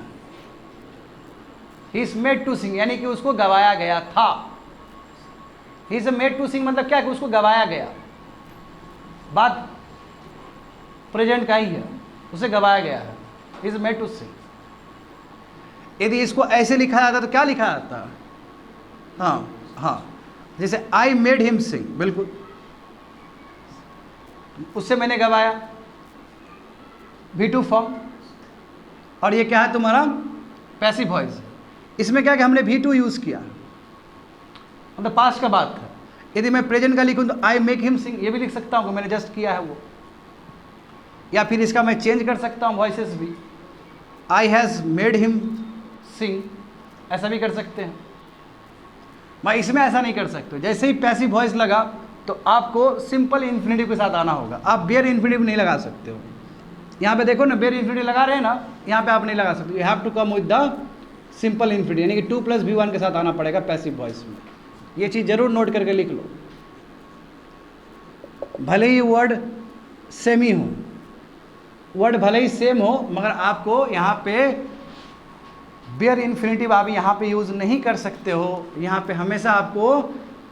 He is made to sing यानी कि उसको गवाया गया था। He is made to sing मतलब क्या, कि उसको गवाया गया। बात प्रेजेंट का ही है, उसे गवाया गया है। He is made to sing. यदि इसको ऐसे लिखा जाता तो क्या लिखा जाता, हाँ, जैसे आई मेड हिम सिंग, बिल्कुल, उससे मैंने गवाया, V2 फॉर्म। और ये क्या है तुम्हारा, पैसिव वॉइस। इसमें क्या कि हमने V2 यूज़ किया, मतलब पास्ट का बात है। यदि मैं प्रेजेंट का लिखूँ तो आई मेक हिम सिंग, ये भी लिख सकता हूँ, मैंने जस्ट किया है वो। या फिर इसका मैं चेंज कर सकता हूँ वॉइसेस भी, आई हैज़ मेड हिम सिंग, ऐसा भी कर सकते हैं। मैं इसमें ऐसा नहीं कर सकते। जैसे ही पैसिव वॉइस लगा तो आपको सिंपल इन्फिनिटिव के साथ आना होगा। आप बेयर इन्फिनिटिव नहीं लगा सकते हो। यहाँ पे देखो ना, बेयर इन्फिनिटिव लगा रहे हैं ना, यहाँ पे आप नहीं लगा सकते। You have to come with the simple infinitive, यानी कि 2 + V1 के साथ आना पड़ेगा पैसिव वॉइस में। ये चीज़ जरूर नोट करके लिख लो। भले ही वर्ड सेम ही हो, वर्ड भले ही सेम हो, मगर आपको यहाँ पे बेयर इन्फिनिटिव आप यहाँ पे यूज़ नहीं कर सकते हो। यहाँ पे हमेशा आपको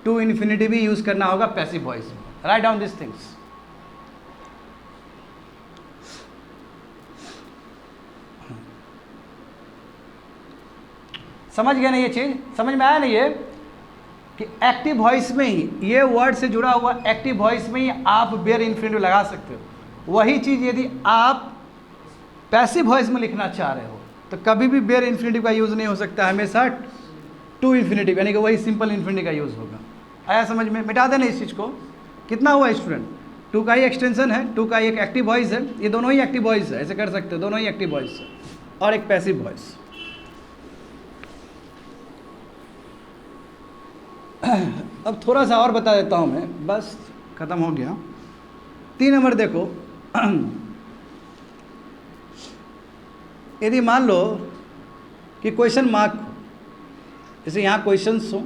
टू इन्फिनिटिव ही यूज़ करना होगा पैसिव वॉइस में। Write down this things. समझ गया ना ये चीज़, समझ में आया ना ये, कि एक्टिव वॉइस में ही, ये वर्ड से जुड़ा हुआ एक्टिव वॉइस में ही आप बेयर इन्फिनिटिव लगा सकते हो। वही चीज़ यदि आप पैसिव वॉइस में लिखना चाह रहे हो तो कभी भी बेयर इन्फिनिटिव का यूज़ नहीं हो सकता, हमेशा टू इन्फिनिटिव, यानी कि वही सिंपल इन्फिनिटिव का यूज़ होगा। आया समझ में? मिटा देना इस चीज़ को। कितना हुआ स्टूडेंट, टू का ही एक्सटेंशन है, टू का एक एक्टिव वॉइस है, ये दोनों ही एक्टिव वॉइस है, ऐसे कर सकते हो, दोनों ही एक्टिव वॉइस है, और एक पैसिव वॉइस। अब थोड़ा सा और बता देता हूँ मैं, बस ख़त्म हो गया। 3 नंबर देखो, यदि मान लो कि क्वेश्चन मार्क हो, जैसे यहाँ क्वेश्चंस हो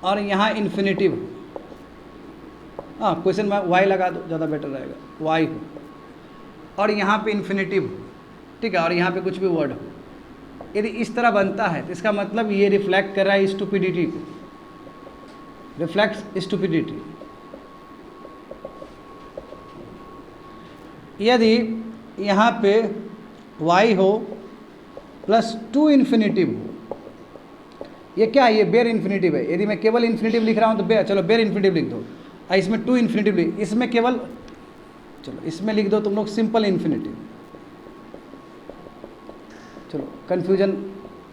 और यहाँ इन्फिनिटिव हो, हाँ क्वेश्चन मार्क वाई लगा दो, ज़्यादा बेटर रहेगा, वाई हो, और यहाँ पे इन्फिनिटिव हो, ठीक है, और यहाँ पे कुछ भी वर्ड हो। यदि इस तरह बनता है तो इसका मतलब ये रिफ्लेक्ट कर रहा है स्टुपिडिटी को, रिफ्लेक्ट्स स्टुपिडिटी। यदि यहाँ पे y हो प्लस 2 इन्फिनिटिव हो, ये क्या है, ये बेयर इन्फिनिटिव है। यदि मैं केवल इन्फिनिटिव लिख रहा हूँ तो चलो बेयर इन्फिनिटिव लिख दो, इसमें 2 इन्फिनिटिव लिख, इसमें केवल चलो इसमें लिख दो तुम लोग सिंपल इन्फिनिटिव। चलो कन्फ्यूजन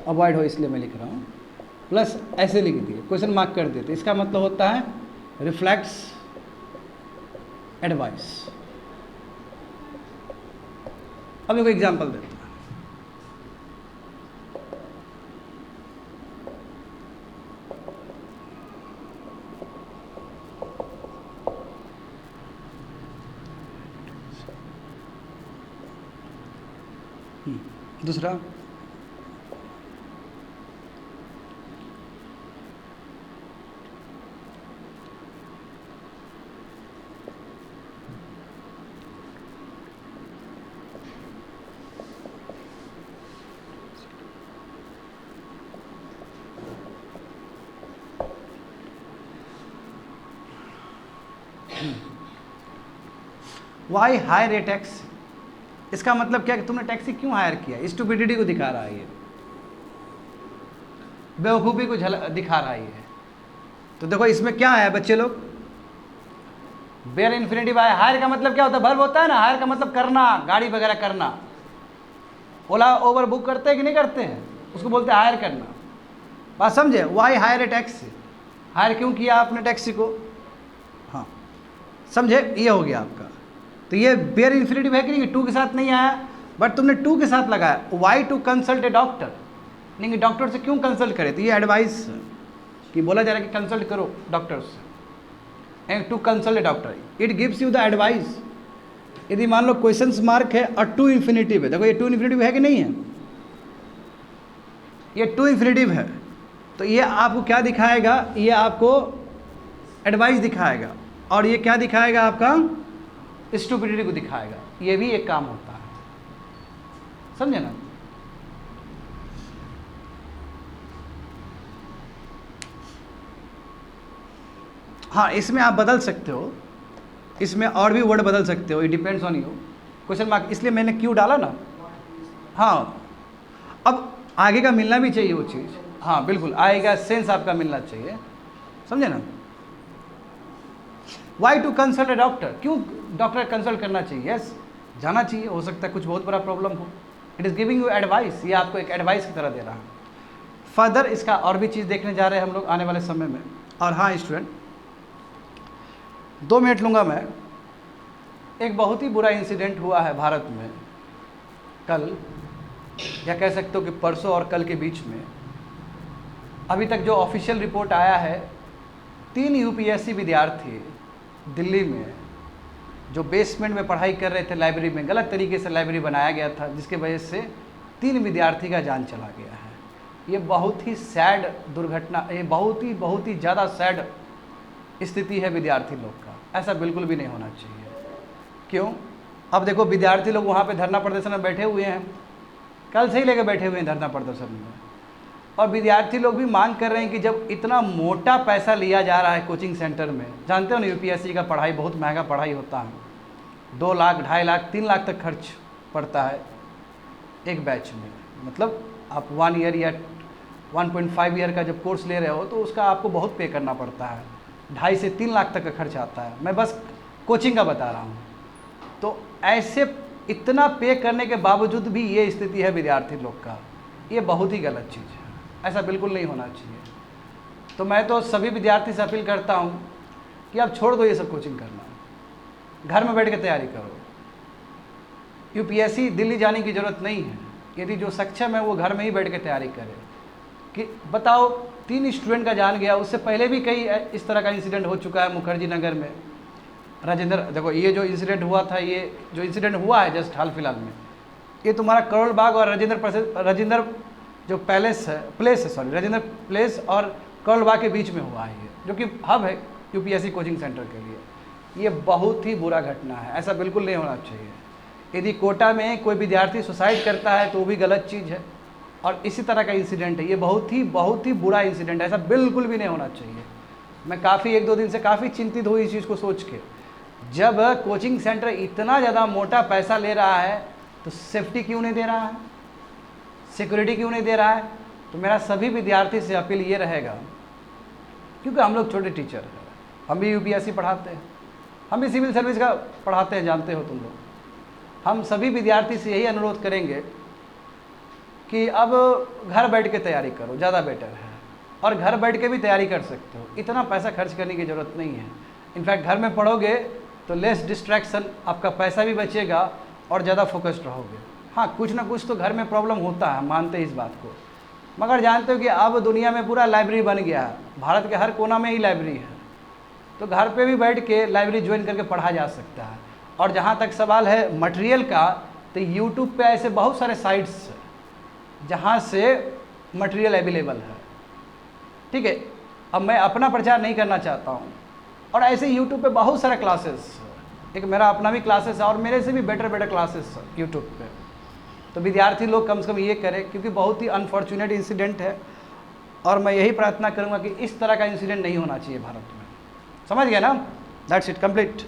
अवॉइड हो इसलिए मैं लिख रहा हूँ, प्लस ऐसे लिख दिए, क्वेश्चन मार्क कर देते, इसका मतलब होता है रिफ्लेक्ट्स एडवाइस। अब एक एग्जांपल देते हैं। दूसरा, वाई हायर ए टैक्सी, इसका मतलब क्या कि तुमने टैक्सी क्यों हायर किया? स्टुपिडिटी को दिखा रहा है ये, बेवकूफ़ी को दिखा रहा है ये। तो देखो इसमें क्या है बच्चे लोग, बेयर इन्फिनिटिव है। हायर का मतलब क्या होता है? वर्ब होता है ना, हायर का मतलब करना, गाड़ी वगैरह करना। ओला ओवर बुक करते हैं कि नहीं करते हैं, उसको बोलते हैं हायर करना। बात समझे? Why hire a taxi, hire क्यों किया आपने टैक्सी को? हाँ समझे, ये हो गया आपका। तो ये बेयर इन्फिनिटिव है कि नहीं? टू के साथ नहीं आया, बट तुमने टू के साथ लगाया। Why to consult a doctor, नहीं कि डॉक्टर से क्यों कंसल्ट करे, तो ये एडवाइस कि बोला जा रहा है कि कंसल्ट करो डॉक्टर से, and to consult a doctor, it gives you the advice. यदि मान लो क्वेश्चन मार्क है और टू इन्फिनिटिव है, देखो ये टू इन्फिनिटिव है कि नहीं है, ये टू इन्फिनिटिव है, तो ये आपको क्या दिखाएगा? ये आपको एडवाइस दिखाएगा, और ये क्या दिखाएगा? आपका स्टुपिडिटी को दिखाएगा। ये भी एक काम होता है, समझे ना? हाँ इसमें आप बदल सकते हो, इसमें और भी वर्ड बदल सकते हो, it depends on you. Question mark इसलिए मैंने क्यों डाला ना। हाँ अब आगे का मिलना भी चाहिए वो चीज़, हाँ बिल्कुल आएगा, सेंस आपका मिलना चाहिए, समझे ना? Why to consult a doctor, क्यों डॉक्टर कंसल्ट करना चाहिए? यस जाना चाहिए, हो सकता है कुछ बहुत बड़ा प्रॉब्लम हो। It is giving you advice, ये आपको एक एडवाइस की तरह दे रहा है। फर्दर इसका और भी चीज़ देखने जा रहे हैं हम लोग आने वाले समय में। और हाँ स्टूडेंट 2 मिनट लूँगा मैं। एक बहुत ही बुरा इंसिडेंट हुआ है भारत में कल, या कह सकते हो कि परसों और कल के बीच में। अभी तक जो ऑफिशियल रिपोर्ट आया है, 3 यूपीएससी विद्यार्थी दिल्ली में जो बेसमेंट में पढ़ाई कर रहे थे लाइब्रेरी में, गलत तरीके से लाइब्रेरी बनाया गया था, जिसके वजह से 3 विद्यार्थी का जान चला गया है। ये बहुत ही सैड दुर्घटना, ये बहुत ही ज़्यादा सैड स्थिति है विद्यार्थी लोग का। ऐसा बिल्कुल भी नहीं होना चाहिए। क्यों? अब देखो विद्यार्थी लोग वहाँ पे धरना प्रदर्शन में बैठे हुए हैं, कल से ही लेकर बैठे हुए हैं धरना प्रदर्शन में, और विद्यार्थी लोग भी मांग कर रहे हैं कि जब इतना मोटा पैसा लिया जा रहा है कोचिंग सेंटर में, जानते हो ना यूपीएससी का पढ़ाई बहुत महंगा पढ़ाई होता है, 2 लाख 2.5 लाख 3 लाख तक खर्च पड़ता है एक बैच में। मतलब आप 1 ईयर या 1.5 ईयर का जब कोर्स ले रहे हो तो उसका आपको बहुत पे करना पड़ता है, 2.5 से 3 लाख तक का खर्च आता है। मैं बस कोचिंग का बता रहा हूँ। तो ऐसे इतना पे करने के बावजूद भी ये स्थिति है विद्यार्थी लोग का, ये बहुत ही गलत चीज़ है, ऐसा बिल्कुल नहीं होना चाहिए। तो मैं तो सभी विद्यार्थी से अपील करता हूँ कि आप छोड़ दो ये सब कोचिंग करना, घर में बैठ के तैयारी करो। यूपीएससी दिल्ली जाने की ज़रूरत नहीं है, यदि जो सक्षम है वो घर में ही बैठ के तैयारी करे। कि बताओ 3 स्टूडेंट का जान गया, उससे पहले भी कई इस तरह का इंसिडेंट हो चुका है मुखर्जी नगर में, राजेंद्र। देखो ये जो इंसिडेंट हुआ था, ये जो इंसिडेंट हुआ है जस्ट हाल फिलहाल में, ये तुम्हारा करोल बाग और राजेंद्र जो प्लेस है राजेंद्र प्लेस और करोल बाग के बीच में हुआ है, ये जो कि हब है यूपीएससी कोचिंग सेंटर के लिए। ये बहुत ही बुरा घटना है, ऐसा बिल्कुल नहीं होना चाहिए। यदि कोटा में कोई विद्यार्थी सुसाइड करता है तो वो भी गलत चीज़ है, और इसी तरह का इंसिडेंट है, ये बहुत ही बुरा इंसिडेंट है, ऐसा बिल्कुल भी नहीं होना चाहिए। मैं काफ़ी 1-2 दिन से काफ़ी चिंतित हुई इस चीज़ को सोच के। जब कोचिंग सेंटर इतना ज़्यादा मोटा पैसा ले रहा है तो सेफ्टी क्यों नहीं दे रहा है, सिक्योरिटी क्यों नहीं दे रहा है? तो मेरा सभी विद्यार्थी से अपील ये रहेगा, क्योंकि हम लोग छोटे टीचर हैं, हम भी यूपीएससी पढ़ाते हैं, हम भी सिविल सर्विस का पढ़ाते हैं, जानते हो तुम लोग। हम सभी विद्यार्थी से यही अनुरोध करेंगे कि अब घर बैठ के तैयारी करो, ज़्यादा बेटर है। और घर बैठ के भी तैयारी कर सकते हो, इतना पैसा खर्च करने की ज़रूरत नहीं है। इनफैक्ट घर में पढ़ोगे तो लेस डिस्ट्रैक्शन, आपका पैसा भी बचेगा और ज़्यादा फोकस्ड रहोगे। हाँ कुछ ना कुछ तो घर में प्रॉब्लम होता है, मानते हैं इस बात को, मगर जानते हो कि अब दुनिया में पूरा लाइब्रेरी बन गया है, भारत के हर कोना में ही लाइब्रेरी है, तो घर पे भी बैठ के लाइब्रेरी ज्वाइन करके पढ़ा जा सकता है। और जहाँ तक सवाल है मटेरियल का, तो यूट्यूब पे ऐसे बहुत सारे साइट्स जहाँ से मटेरियल अवेलेबल है, ठीक है। अब मैं अपना प्रचार नहीं करना चाहता हूँ, और ऐसे यूट्यूब पे बहुत सारे क्लासेस, एक मेरा अपना भी क्लासेस है और मेरे से भी बेटर क्लासेस यूट्यूब पे। तो विद्यार्थी लोग कम से कम ये करें, क्योंकि बहुत ही अनफॉर्चुनेट इंसिडेंट है, और मैं यही प्रार्थना करूँगा कि इस तरह का इंसिडेंट नहीं होना चाहिए भारत में, समझ गया ना। That's it, complete.